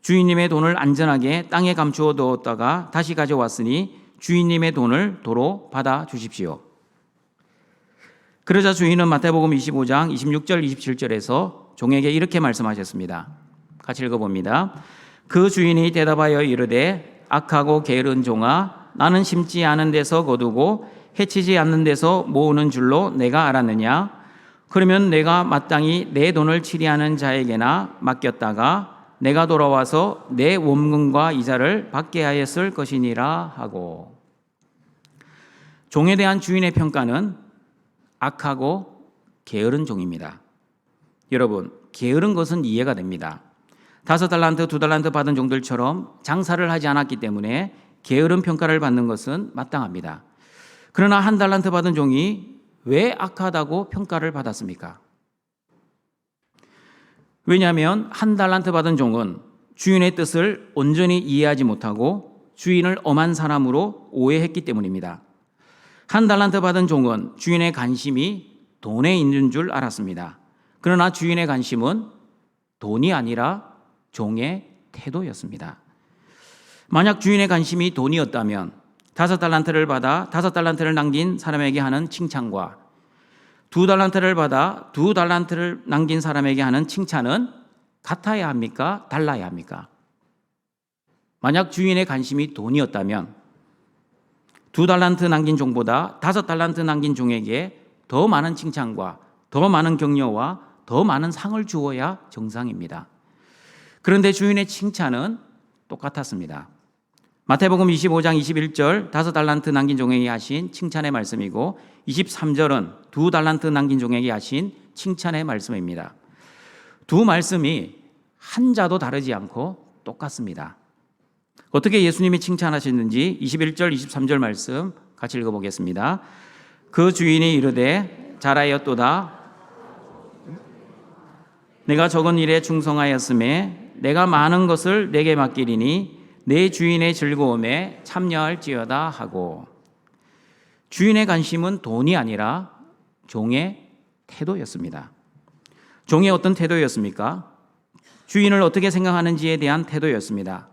주인님의 돈을 안전하게 땅에 감추어 두었다가 다시 가져왔으니 주인님의 돈을 도로 받아 주십시오. 그러자 주인은 마태복음 25장 26절 27절에서 종에게 이렇게 말씀하셨습니다. 같이 읽어봅니다. 그 주인이 대답하여 이르되 악하고 게으른 종아, 나는 심지 않은 데서 거두고 해치지 않는 데서 모으는 줄로 내가 알았느냐? 그러면 내가 마땅히 내 돈을 치리하는 자에게나 맡겼다가 내가 돌아와서 내 원금과 이자를 받게 하였을 것이니라 하고. 종에 대한 주인의 평가는 악하고 게으른 종입니다. 여러분, 게으른 것은 이해가 됩니다. 5달란트, 2달란트 받은 종들처럼 장사를 하지 않았기 때문에 게으른 평가를 받는 것은 마땅합니다. 그러나 1달란트 받은 종이 왜 악하다고 평가를 받았습니까? 왜냐하면 1달란트 받은 종은 주인의 뜻을 온전히 이해하지 못하고 주인을 엄한 사람으로 오해했기 때문입니다. 1달란트 받은 종은 주인의 관심이 돈에 있는 줄 알았습니다. 그러나 주인의 관심은 돈이 아니라 종의 태도였습니다. 만약 주인의 관심이 돈이었다면 5달란트를 받아 5달란트를 남긴 사람에게 하는 칭찬과 2달란트를 받아 2달란트를 남긴 사람에게 하는 칭찬은 같아야 합니까? 달라야 합니까? 만약 주인의 관심이 돈이었다면 2달란트 남긴 종보다 5달란트 남긴 종에게 더 많은 칭찬과 더 많은 격려와 더 많은 상을 주어야 정상입니다. 그런데 주인의 칭찬은 똑같았습니다. 마태복음 25장 21절 5달란트 남긴 종에게 하신 칭찬의 말씀이고 23절은 2달란트 남긴 종에게 하신 칭찬의 말씀입니다. 두 말씀이 한자도 다르지 않고 똑같습니다. 어떻게 예수님이 칭찬하셨는지 21절 23절 말씀 같이 읽어보겠습니다. 그 주인이 이르되 잘하였도다. 내가 적은 일에 충성하였음에 내가 많은 것을 내게 맡기리니 내 주인의 즐거움에 참여할지어다 하고, 주인의 관심은 돈이 아니라 종의 태도였습니다. 종의 어떤 태도였습니까? 주인을 어떻게 생각하는지에 대한 태도였습니다.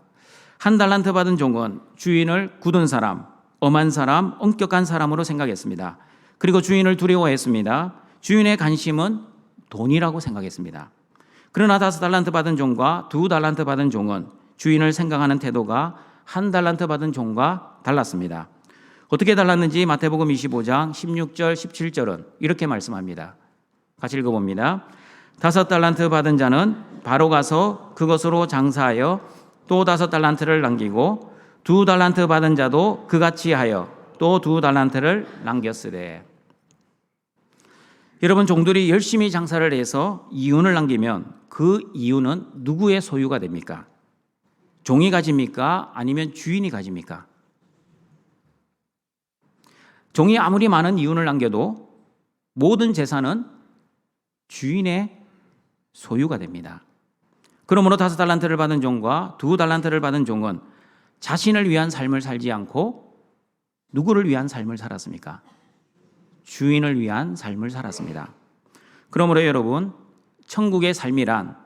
1달란트 받은 종은 주인을 굳은 사람, 엄한 사람, 엄격한 사람으로 생각했습니다. 그리고 주인을 두려워했습니다. 주인의 관심은 돈이라고 생각했습니다. 그러나 5달란트 받은 종과 2달란트 받은 종은 주인을 생각하는 태도가 1달란트 받은 종과 달랐습니다. 어떻게 달랐는지 마태복음 25장 16절 17절은 이렇게 말씀합니다. 같이 읽어봅니다. 5달란트 받은 자는 바로 가서 그것으로 장사하여 또 5달란트를 남기고 2달란트 받은 자도 그같이 하여 또 2달란트를 남겼으되. 여러분, 종들이 열심히 장사를 해서 이윤을 남기면 그 이윤은 누구의 소유가 됩니까? 종이 가집니까? 아니면 주인이 가집니까? 종이 아무리 많은 이윤을 남겨도 모든 재산은 주인의 소유가 됩니다. 그러므로 5달란트를 받은 종과 2달란트를 받은 종은 자신을 위한 삶을 살지 않고 누구를 위한 삶을 살았습니까? 주인을 위한 삶을 살았습니다. 그러므로 여러분, 천국의 삶이란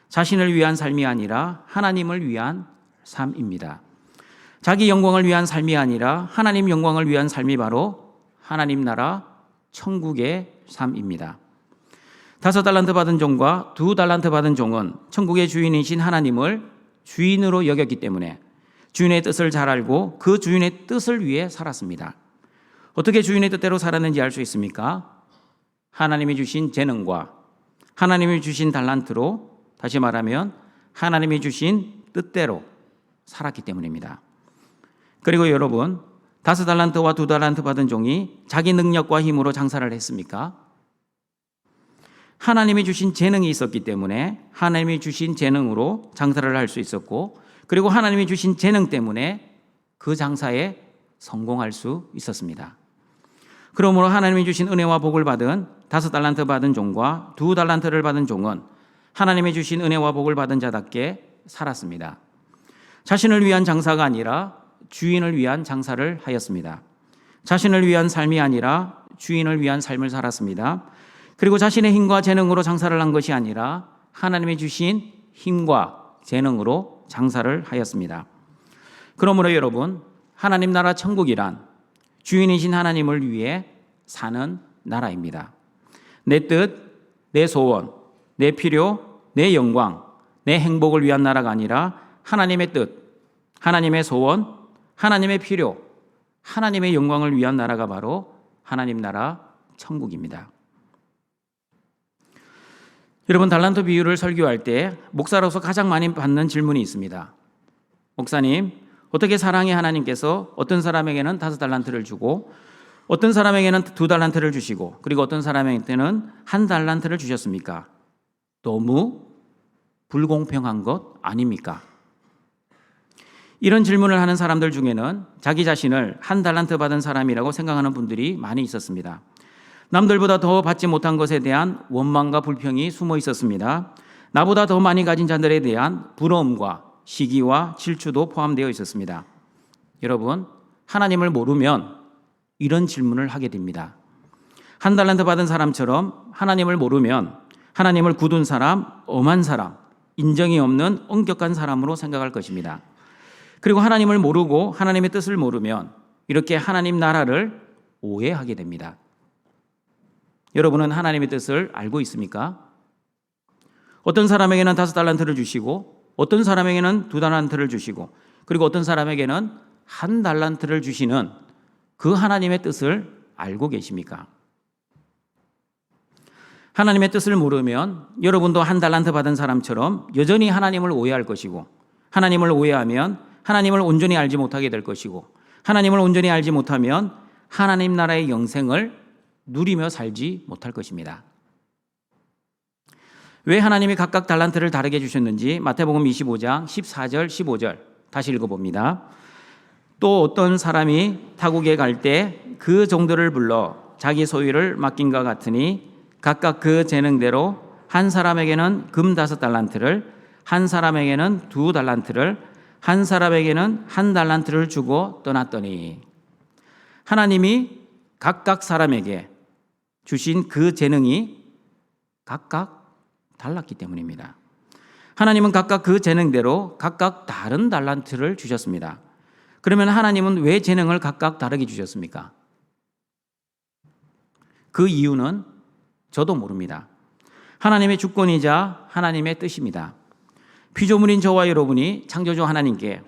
자신을 위한 삶이 아니라 하나님을 위한 삶입니다. 자기 영광을 위한 삶이 아니라 하나님 영광을 위한 삶이 바로 하나님 나라 천국의 삶입니다. 5달란트 받은 종과 2달란트 받은 종은 천국의 주인이신 하나님을 주인으로 여겼기 때문에 주인의 뜻을 잘 알고 그 주인의 뜻을 위해 살았습니다. 어떻게 주인의 뜻대로 살았는지 알 수 있습니까? 하나님이 주신 재능과 하나님이 주신 달란트로, 다시 말하면 하나님이 주신 뜻대로 살았기 때문입니다. 그리고 여러분, 5달란트와 2달란트 받은 종이 자기 능력과 힘으로 장사를 했습니까? 하나님이 주신 재능이 있었기 때문에 하나님이 주신 재능으로 장사를 할 수 있었고, 그리고 하나님이 주신 재능 때문에 그 장사에 성공할 수 있었습니다. 그러므로 하나님이 주신 은혜와 복을 받은 5달란트 받은 종과 2달란트를 받은 종은 하나님이 주신 은혜와 복을 받은 자답게 살았습니다. 자신을 위한 장사가 아니라 주인을 위한 장사를 하였습니다. 자신을 위한 삶이 아니라 주인을 위한 삶을 살았습니다. 그리고 자신의 힘과 재능으로 장사를 한 것이 아니라 하나님이 주신 힘과 재능으로 장사를 하였습니다. 그러므로 여러분, 하나님 나라 천국이란 주인이신 하나님을 위해 사는 나라입니다. 내 뜻, 내 소원, 내 필요, 내 영광, 내 행복을 위한 나라가 아니라 하나님의 뜻, 하나님의 소원, 하나님의 필요, 하나님의 영광을 위한 나라가 바로 하나님 나라 천국입니다. 여러분, 달란트 비유를 설교할 때 목사로서 가장 많이 받는 질문이 있습니다. 목사님, 어떻게 사랑의 하나님께서 어떤 사람에게는 5달란트를 주고 어떤 사람에게는 2달란트를 주시고 그리고 어떤 사람에게는 1달란트를 주셨습니까? 너무 불공평한 것 아닙니까? 이런 질문을 하는 사람들 중에는 자기 자신을 한 달란트 받은 사람이라고 생각하는 분들이 많이 있었습니다. 남들보다 더 받지 못한 것에 대한 원망과 불평이 숨어 있었습니다. 나보다 더 많이 가진 자들에 대한 부러움과 시기와 질투도 포함되어 있었습니다. 여러분, 하나님을 모르면 이런 질문을 하게 됩니다. 한 달란트 받은 사람처럼 하나님을 모르면 하나님을 굳은 사람, 엄한 사람, 인정이 없는 엄격한 사람으로 생각할 것입니다. 그리고 하나님을 모르고 하나님의 뜻을 모르면 이렇게 하나님 나라를 오해하게 됩니다. 여러분은 하나님의 뜻을 알고 있습니까? 어떤 사람에게는 5달란트를 주시고 어떤 사람에게는 2달란트를 주시고 그리고 어떤 사람에게는 1달란트를 주시는 그 하나님의 뜻을 알고 계십니까? 하나님의 뜻을 모르면 여러분도 1달란트 받은 사람처럼 여전히 하나님을 오해할 것이고 하나님을 오해하면 하나님을 온전히 알지 못하게 될 것이고 하나님을 온전히 알지 못하면 하나님 나라의 영생을 누리며 살지 못할 것입니다. 왜 하나님이 각각 달란트를 다르게 주셨는지 마태복음 25장 14절 15절 다시 읽어봅니다. 또 어떤 사람이 타국에 갈 때 그 종들을 불러 자기 소유를 맡긴 것 같으니 각각 그 재능대로 한 사람에게는 금 5달란트를 한 사람에게는 2달란트를 한 사람에게는 1달란트를 주고 떠났더니 하나님이 각각 사람에게 주신 그 재능이 각각 달랐기 때문입니다. 하나님은 각각 그 재능대로 각각 다른 달란트를 주셨습니다. 그러면 하나님은 왜 재능을 각각 다르게 주셨습니까? 그 이유는 저도 모릅니다. 하나님의 주권이자 하나님의 뜻입니다. 피조물인 저와 여러분이 창조주 하나님께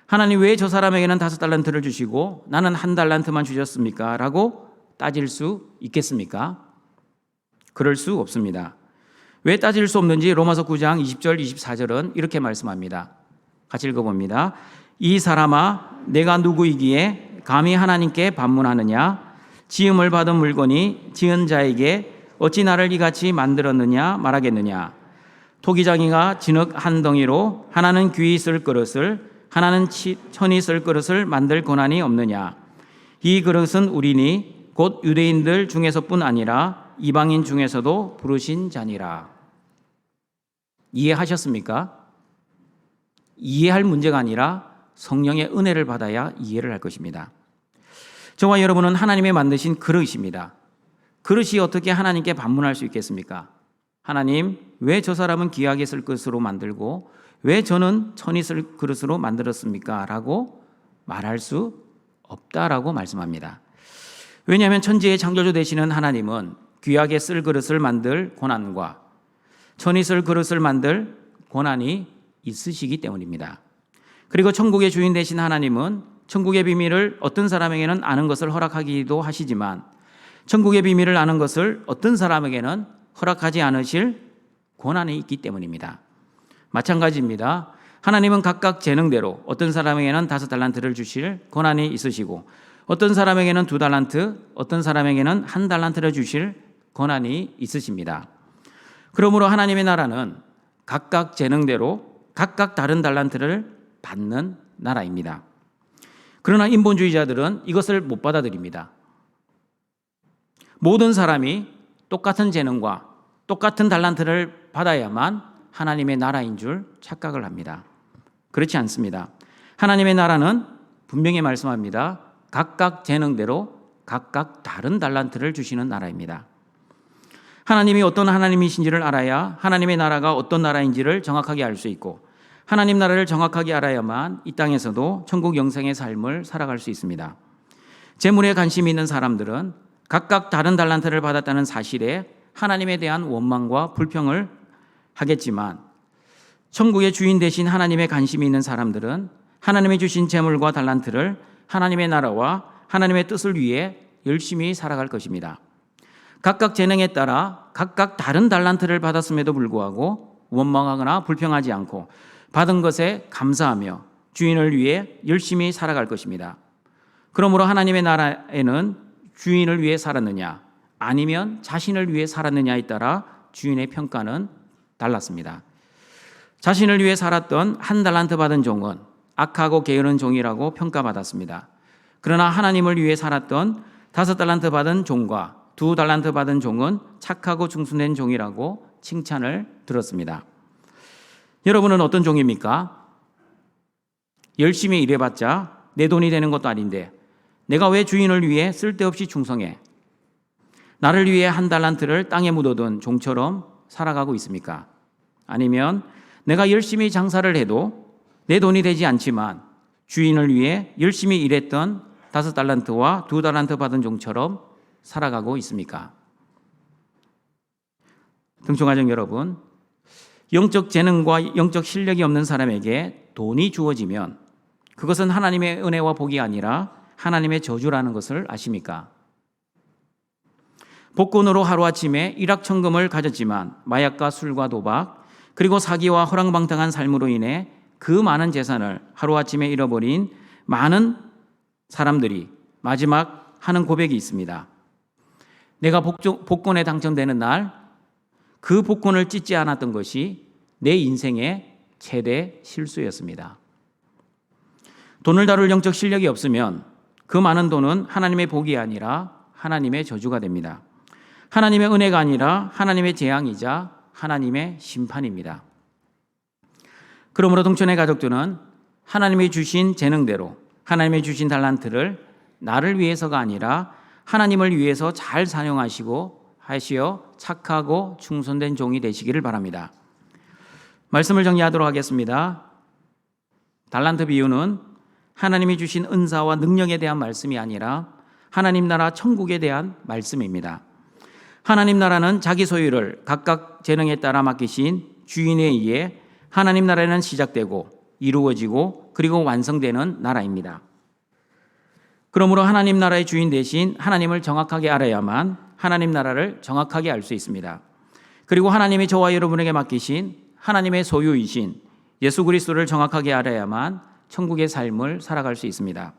하나님 왜 저 사람에게는 5달란트를 주시고 나는 1달란트만 주셨습니까? 라고 따질 수 있겠습니까? 그럴 수 없습니다. 왜 따질 수 없는지 로마서 9장 20절 24절은 이렇게 말씀합니다. 같이 읽어봅니다. 이 사람아 내가 누구이기에 감히 하나님께 반문하느냐? 지음을 받은 물건이 지은 자에게 어찌 나를 이같이 만들었느냐 말하겠느냐? 토기장이가 진흙 한 덩이로 하나는 귀히 쓸 그릇을 하나는 천이 쓸 그릇을 만들 권한이 없느냐? 이 그릇은 우리니 곧 유대인들 중에서뿐 아니라 이방인 중에서도 부르신 자니라. 이해하셨습니까? 이해할 문제가 아니라 성령의 은혜를 받아야 이해를 할 것입니다. 저와 여러분은 하나님의 만드신 그릇입니다. 그릇이 어떻게 하나님께 반문할 수 있겠습니까? 하나님, 왜 저 사람은 귀하게 쓸 그릇으로 만들고 왜 저는 천이 쓸 그릇으로 만들었습니까? 라고 말할 수 없다라고 말씀합니다. 왜냐하면 천지의 창조주 되시는 하나님은 귀하게 쓸 그릇을 만들 권한과 천이 쓸 그릇을 만들 권한이 있으시기 때문입니다. 그리고 천국의 주인 되신 하나님은 천국의 비밀을 어떤 사람에게는 아는 것을 허락하기도 하시지만 천국의 비밀을 아는 것을 어떤 사람에게는 허락하지 않으실 권한이 있기 때문입니다. 마찬가지입니다. 하나님은 각각 재능대로 어떤 사람에게는 5달란트를 주실 권한이 있으시고 어떤 사람에게는 2달란트, 어떤 사람에게는 1달란트를 주실 권한이 있으십니다. 그러므로 하나님의 나라는 각각 재능대로 각각 다른 달란트를 받는 나라입니다. 그러나 인본주의자들은 이것을 못 받아들입니다. 모든 사람이 똑같은 재능과 똑같은 달란트를 받아야만 하나님의 나라인 줄 착각을 합니다. 그렇지 않습니다. 하나님의 나라는 분명히 말씀합니다. 각각 재능대로 각각 다른 달란트를 주시는 나라입니다. 하나님이 어떤 하나님이신지를 알아야 하나님의 나라가 어떤 나라인지를 정확하게 알 수 있고 하나님 나라를 정확하게 알아야만 이 땅에서도 천국 영생의 삶을 살아갈 수 있습니다. 재물에 관심이 있는 사람들은 각각 다른 달란트를 받았다는 사실에 하나님에 대한 원망과 불평을 하겠지만 천국의 주인 되신 하나님에 관심이 있는 사람들은 하나님이 주신 재물과 달란트를 하나님의 나라와 하나님의 뜻을 위해 열심히 살아갈 것입니다. 각각 재능에 따라 각각 다른 달란트를 받았음에도 불구하고 원망하거나 불평하지 않고 받은 것에 감사하며 주인을 위해 열심히 살아갈 것입니다. 그러므로 하나님의 나라에는 주인을 위해 살았느냐 아니면 자신을 위해 살았느냐에 따라 주인의 평가는 달랐습니다. 자신을 위해 살았던 한 달란트 받은 종은 악하고 게으른 종이라고 평가받았습니다. 그러나 하나님을 위해 살았던 5달란트 받은 종과 2달란트 받은 종은 착하고 충성된 종이라고 칭찬을 들었습니다. 여러분은 어떤 종입니까? 열심히 일해봤자 내 돈이 되는 것도 아닌데 내가 왜 주인을 위해 쓸데없이 충성해? 나를 위해 1달란트를 땅에 묻어둔 종처럼 살아가고 있습니까? 아니면 내가 열심히 장사를 해도 내 돈이 되지 않지만 주인을 위해 열심히 일했던 5달란트와 2달란트 받은 종처럼 살아가고 있습니까? 등촌가족 여러분, 영적 재능과 영적 실력이 없는 사람에게 돈이 주어지면 그것은 하나님의 은혜와 복이 아니라 하나님의 저주라는 것을 아십니까? 복권으로 하루아침에 일확천금을 가졌지만 마약과 술과 도박 그리고 사기와 허랑방탕한 삶으로 인해 그 많은 재산을 하루아침에 잃어버린 많은 사람들이 마지막 하는 고백이 있습니다. 내가 복권에 당첨되는 날 그 복권을 찢지 않았던 것이 내 인생의 최대 실수였습니다. 돈을 다룰 영적 실력이 없으면 그 많은 돈은 하나님의 복이 아니라 하나님의 저주가 됩니다. 하나님의 은혜가 아니라 하나님의 재앙이자 하나님의 심판입니다. 그러므로 동천의 가족들은 하나님이 주신 재능대로 하나님이 주신 달란트를 나를 위해서가 아니라 하나님을 위해서 잘 사용하시고 하시어 착하고 충성된 종이 되시기를 바랍니다. 말씀을 정리하도록 하겠습니다. 달란트 비유는 하나님이 주신 은사와 능력에 대한 말씀이 아니라 하나님 나라 천국에 대한 말씀입니다. 하나님 나라는 자기 소유를 각각 재능에 따라 맡기신 주인에 의해 하나님 나라는 시작되고 이루어지고 그리고 완성되는 나라입니다. 그러므로 하나님 나라의 주인 대신 하나님을 정확하게 알아야만 하나님 나라를 정확하게 알 수 있습니다. 그리고 하나님이 저와 여러분에게 맡기신 하나님의 소유이신 예수 그리스도를 정확하게 알아야만 천국의 삶을 살아갈 수 있습니다.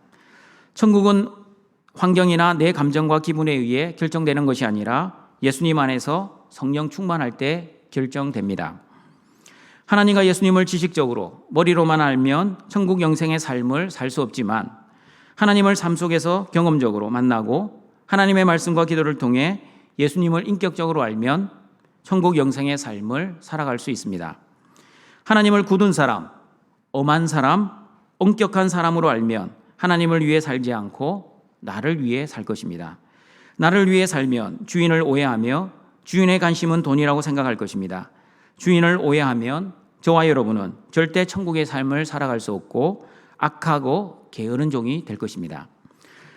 천국은 환경이나 내 감정과 기분에 의해 결정되는 것이 아니라 예수님 안에서 성령 충만할 때 결정됩니다. 하나님과 예수님을 지식적으로 머리로만 알면 천국 영생의 삶을 살 수 없지만 하나님을 삶 속에서 경험적으로 만나고 하나님의 말씀과 기도를 통해 예수님을 인격적으로 알면 천국 영생의 삶을 살아갈 수 있습니다. 하나님을 굳은 사람, 엄한 사람, 엄격한 사람으로 알면 하나님을 위해 살지 않고 나를 위해 살 것입니다. 나를 위해 살면 주인을 오해하며 주인의 관심은 돈이라고 생각할 것입니다. 주인을 오해하면 저와 여러분은 절대 천국의 삶을 살아갈 수 없고 악하고 게으른 종이 될 것입니다.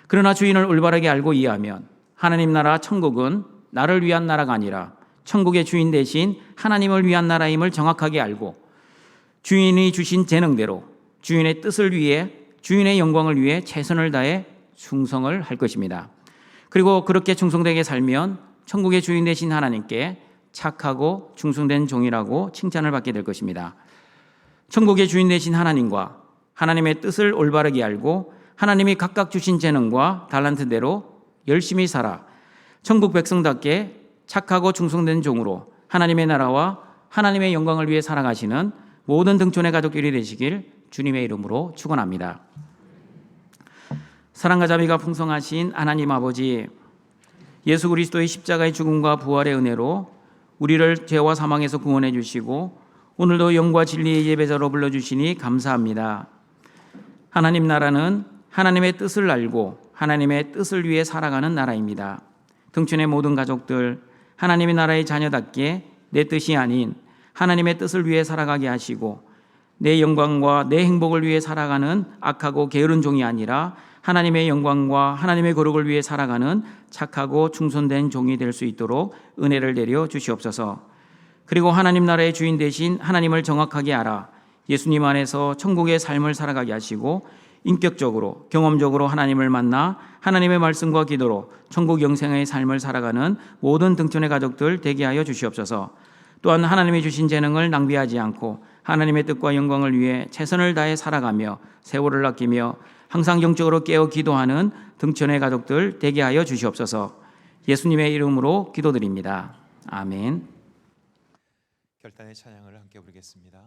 그러나 주인을 올바르게 알고 이해하면 하나님 나라 천국은 나를 위한 나라가 아니라 천국의 주인 대신 하나님을 위한 나라임을 정확하게 알고 주인이 주신 재능대로 주인의 뜻을 위해 주인의 영광을 위해 최선을 다해 충성을 할 것입니다. 그리고 그렇게 충성되게 살면 천국의 주인 되신 하나님께 착하고 충성된 종이라고 칭찬을 받게 될 것입니다. 천국의 주인 되신 하나님과 하나님의 뜻을 올바르게 알고 하나님이 각각 주신 재능과 달란트대로 열심히 살아 천국 백성답게 착하고 충성된 종으로 하나님의 나라와 하나님의 영광을 위해 살아가시는 모든 등촌의 가족들이 되시길 주님의 이름으로 축원합니다. 사랑과 자비가 풍성하신 하나님 아버지, 예수 그리스도의 십자가의 죽음과 부활의 은혜로 우리를 죄와 사망에서 구원해 주시고 오늘도 영과 진리의 예배자로 불러주시니 감사합니다. 하나님 나라는 하나님의 뜻을 알고 하나님의 뜻을 위해 살아가는 나라입니다. 등촌의 모든 가족들 하나님의 나라의 자녀답게 내 뜻이 아닌 하나님의 뜻을 위해 살아가게 하시고 내 영광과 내 행복을 위해 살아가는 악하고 게으른 종이 아니라 하나님의 영광과 하나님의 거룩을 위해 살아가는 착하고 충성된 종이 될 수 있도록 은혜를 내려 주시옵소서. 그리고 하나님 나라의 주인 대신 하나님을 정확하게 알아 예수님 안에서 천국의 삶을 살아가게 하시고 인격적으로 경험적으로 하나님을 만나 하나님의 말씀과 기도로 천국 영생의 삶을 살아가는 모든 등촌의 가족들 되게 하여 주시옵소서. 또한 하나님이 주신 재능을 낭비하지 않고 하나님의 뜻과 영광을 위해 최선을 다해 살아가며 세월을 아끼며 항상 영적으로 깨어 기도하는 등촌의 가족들 되게 하여 주시옵소서. 예수님의 이름으로 기도드립니다. 아멘. 결단의 찬양을 함께 부르겠습니다.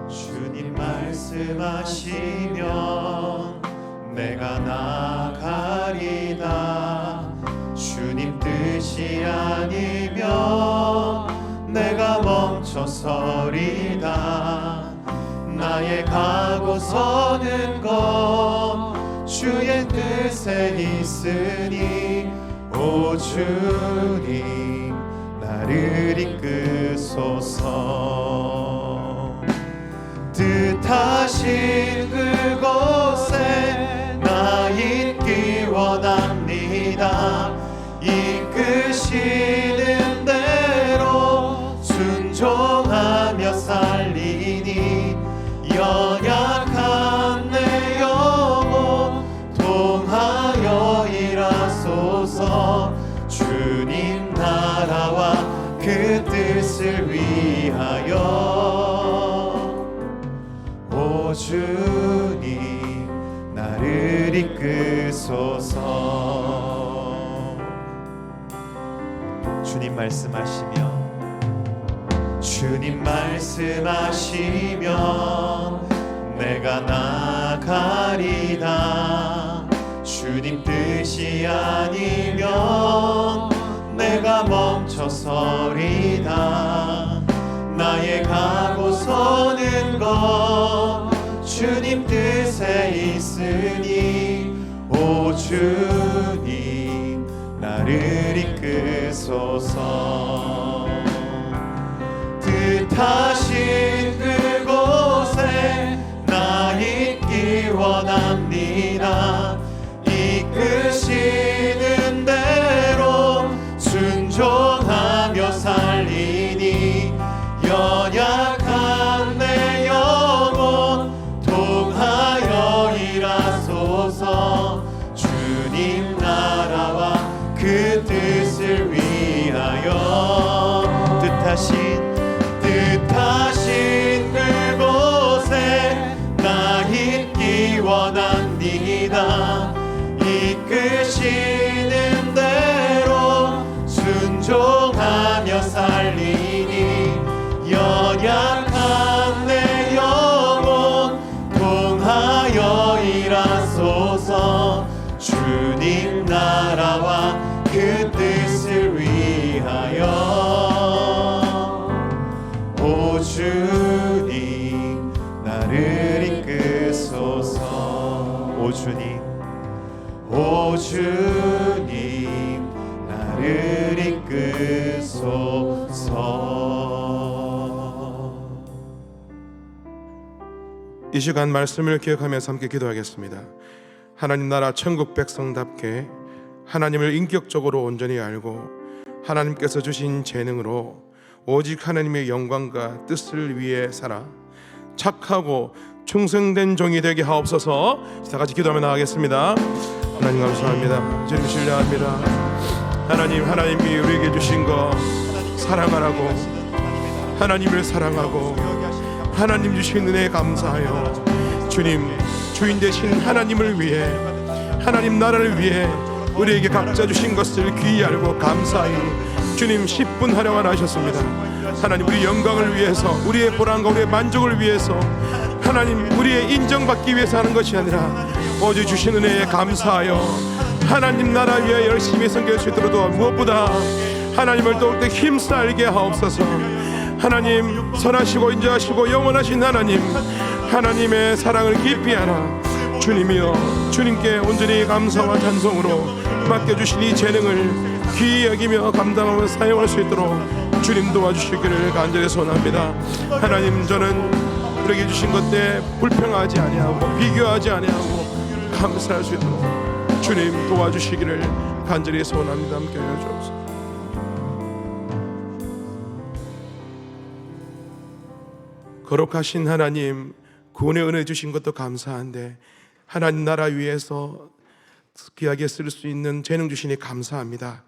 주님 말씀하시면 내가 나가리다. 주님 뜻이 아니면 내가 멈춰서리다. 나의 가고 서는 것 주의 뜻에 있으니 오 주님 나를 이끄소서. 뜻하신 그곳에 나 있기 원합니다. 이끄시는 대로 순종하며 살리니 연약한 내 영혼 통하여 일하소서. 주님 나라와 그 뜻을 위하여 오 주님 나를 이끄소서. 주님 말씀하시면 내가 나가리다. 주님 뜻이 아니면 내가 멈춰서리다. 나의 가고 서는 것 주님 뜻에 있으니 오 주님 나를 이끄소서. 뜻하신 그곳에 나 있기 원합니다. 이끄시는 대로 순종하며 살리니 연약한 내 영혼 통하여 일하소서. 주님 나라와 그 뜻을 위하여 뜻하신 그곳에 나 있기 원합니다. 이끄시는 대로 순종하며 살리니 연약한 내 영혼 통하여 일하소서. 주님 나라와 그 뜻을 위하여 오 주님 나를 이끄소서. 오 주님 나를 이끄소서. 이 시간 말씀을 기억하면서 함께 기도하겠습니다. 하나님 나라 천국 백성답게 하나님을 인격적으로 온전히 알고 하나님께서 주신 재능으로 오직 하나님의 영광과 뜻을 위해 살아 착하고 충성된 종이 되게 하옵소서. 다 같이 기도하며 나가겠습니다. 하나님 감사합니다. 주님 신뢰합니다. 하나님이 우리에게 주신 거 사랑하라고, 하나님을 사랑하고 하나님 주신 은혜에 감사하여 주님 주인 되신 하나님을 위해, 하나님 나라를 위해 우리에게 각자 주신 것을 귀히 알고 감사히 주님 10분 활용을 하셨습니다. 하나님 우리 영광을 위해서, 우리의 보람과 우리의 만족을 위해서, 하나님 우리의 인정받기 위해서 하는 것이 아니라 오직 주신 은혜에 감사하여 하나님 나라 위해 열심히 섬길 수 있도록 도와 무엇보다 하나님을 더욱더 힘써 알게 하옵소서. 하나님 선하시고 인자하시고 영원하신 하나님, 하나님의 사랑을 깊이 알아 주님이여 주님께 온전히 감사와 찬송으로 맡겨주신 이 재능을 귀히 여기며 감당하며 사용할 수 있도록 주님 도와주시기를 간절히 소원합니다. 하나님 저는 우리에게 주신 것에 불평하지 아니하고 비교하지 아니하고 감사할 수 있도록 주님 도와주시기를 간절히 소원합니다. 함께 하여 주옵소서. 거룩하신 하나님, 구원의 은혜 주신 것도 감사한데 하나님 나라 위해서 귀하게 쓸 수 있는 재능 주시니 감사합니다.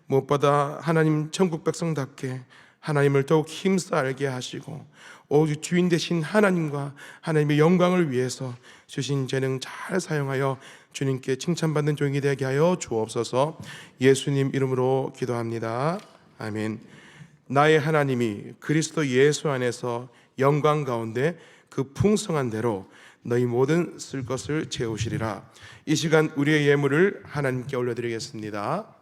무엇보다 하나님 천국 백성답게 하나님을 더욱 힘써 알게 하시고 오직 주인 되신 하나님과 하나님의 영광을 위해서 주신 재능 잘 사용하여 주님께 칭찬받는 종이 되게 하여 주옵소서. 예수님 이름으로 기도합니다. 아멘. 나의 하나님이 그리스도 예수 안에서 영광 가운데 그 풍성한 대로 너희 모든 쓸 것을 채우시리라. 이 시간 우리의 예물을 하나님께 올려드리겠습니다.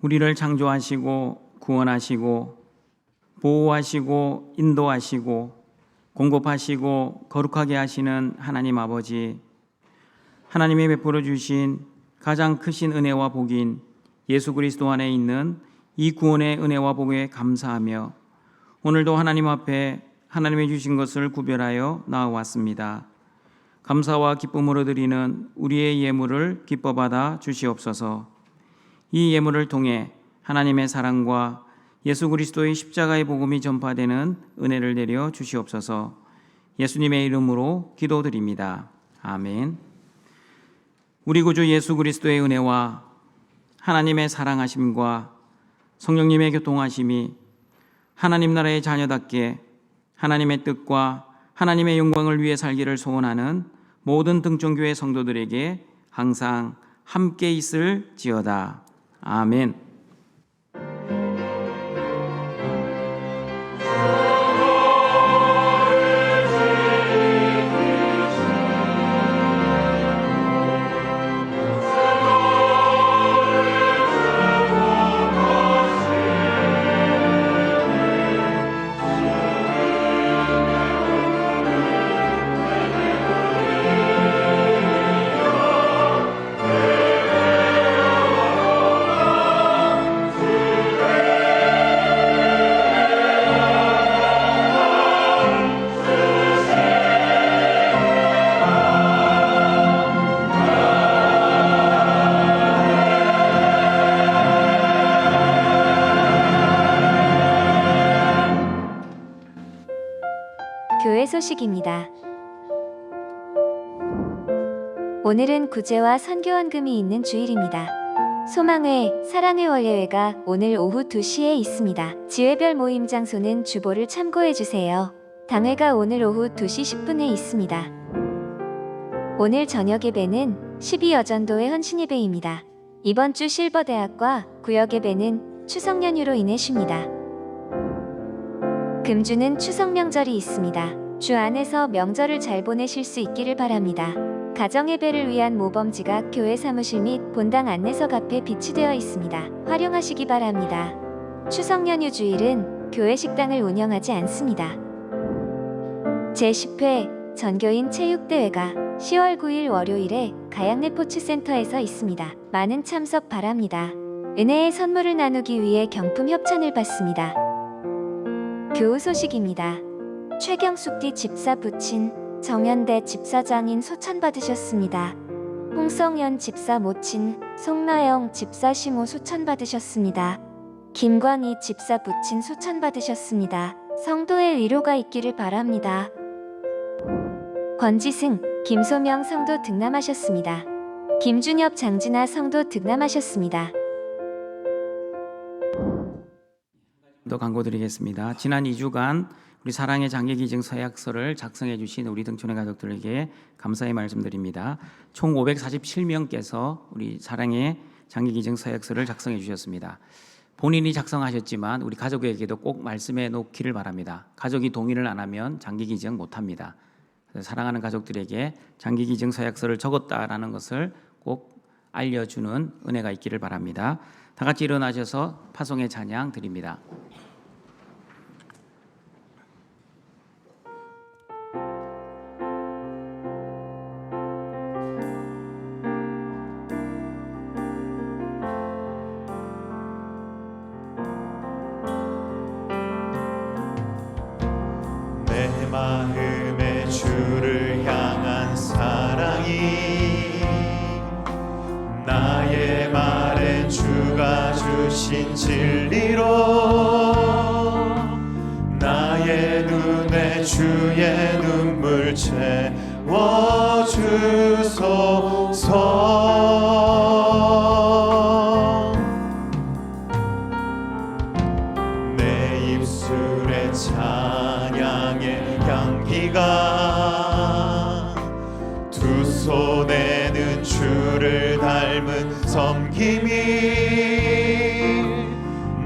우리를 창조하시고 구원하시고 보호하시고 인도하시고 공급하시고 거룩하게 하시는 하나님 아버지, 하나님이 베풀어 주신 가장 크신 은혜와 복인 예수 그리스도 안에 있는 이 구원의 은혜와 복에 감사하며 오늘도 하나님 앞에 하나님이 주신 것을 구별하여 나아왔습니다. 감사와 기쁨으로 드리는 우리의 예물을 기뻐 받아 주시옵소서. 이 예물을 통해 하나님의 사랑과 예수 그리스도의 십자가의 복음이 전파되는 은혜를 내려 주시옵소서. 예수님의 이름으로 기도드립니다. 아멘. 우리 구주 예수 그리스도의 은혜와 하나님의 사랑하심과 성령님의 교통하심이 하나님 나라의 자녀답게 하나님의 뜻과 하나님의 영광을 위해 살기를 소원하는 모든 등촌교회 성도들에게 항상 함께 있을지어다. 아멘. 교회 소식입니다. 오늘은 구제와 선교원금이 있는 주일입니다. 소망회, 사랑의 원례회가 오늘 오후 2시에 있습니다. 지회별 모임 장소는 주보를 참고해주세요. 당회가 오늘 오후 2시 10분에 있습니다. 오늘 저녁 예배는 12여전도의 헌신예배입니다. 이번 주 실버대학과 구역 예배는 추석 연휴로 인해 쉽니다. 금주는 추석 명절이 있습니다. 주 안에서 명절을 잘 보내실 수 있기를 바랍니다. 가정예배를 위한 모범지각 교회 사무실 및 본당 안내석 앞에 비치되어 있습니다. 활용하시기 바랍니다. 추석 연휴 주일은 교회 식당을 운영하지 않습니다. 제10회 전교인 체육대회가 10월 9일 월요일에 가양레포츠센터에서 있습니다. 많은 참석 바랍니다. 은혜의 선물을 나누기 위해 경품 협찬을 받습니다. 교우 소식입니다. 최경숙 집사 부친, 정현대 집사장인 소천 받으셨습니다. 홍성연 집사 모친, 송나영 집사 시모 소천 받으셨습니다. 김광희 집사 부친 소천 받으셨습니다. 성도의 위로가 있기를 바랍니다. 권지승, 김소명 성도 득남하셨습니다. 김준엽 장진아 성도 득남하셨습니다. 더 광고드리겠습니다. 지난 2주간 우리 사랑의 장기기증 서약서를 작성해 주신 우리 등촌의 가족들에게 감사의 말씀드립니다. 총 547명께서 우리 사랑의 장기기증 서약서를 작성해 주셨습니다. 본인이 작성하셨지만 우리 가족에게도 꼭 말씀해 놓기를 바랍니다. 가족이 동의를 안 하면 장기기증 못합니다. 사랑하는 가족들에게 장기기증 서약서를 적었다라는 것을 꼭 알려주는 은혜가 있기를 바랍니다. 다 같이 일어나셔서 파송의 찬양 드립니다. 내 마음에 주를 향한 사랑이 나의 말엔 주가 주신 진리로 나의 눈에 주의 눈물 채워주소서. 내 입술에 찬양의 향기가 두 손에는 주를 닮은 섬김이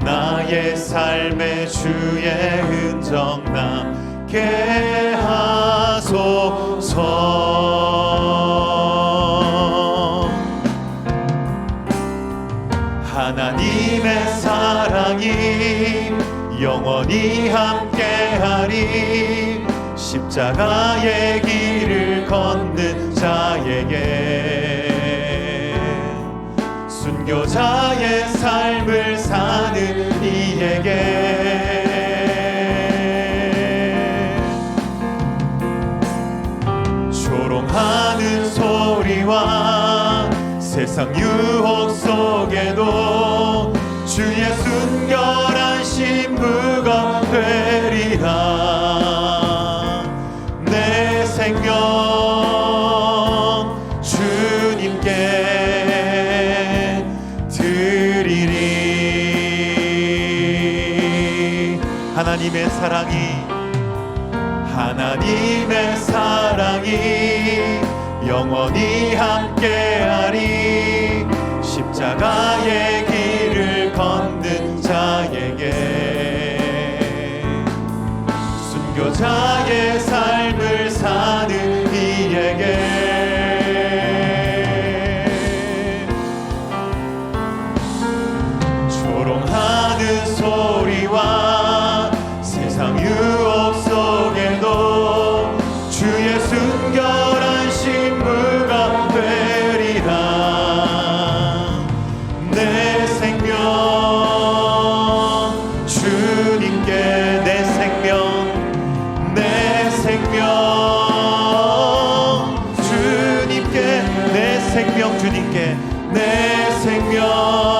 나의 삶에 주의 흔적 남게 하소서. 하나님의 사랑이 영원히 함께하리. 십자가의 길을 걷는 자에게 순교자의 삶을 사는 이에게 조롱하는 소리와 세상 유혹 속에도 주의 순결한 신부가 되리라. 내 생명 주님께 드리리. 하나님의 사랑이 영원히 함께하리. 십자가의 길을 걷는 자에게, 순교자의 삶을 사는 이에게, 조롱하는 소리와 세상 유혹 속에도 주의 순결한 신부가 되리라. 내 생명 주님께, 내 생명 주님께, 내 생명 주님께, 내 생명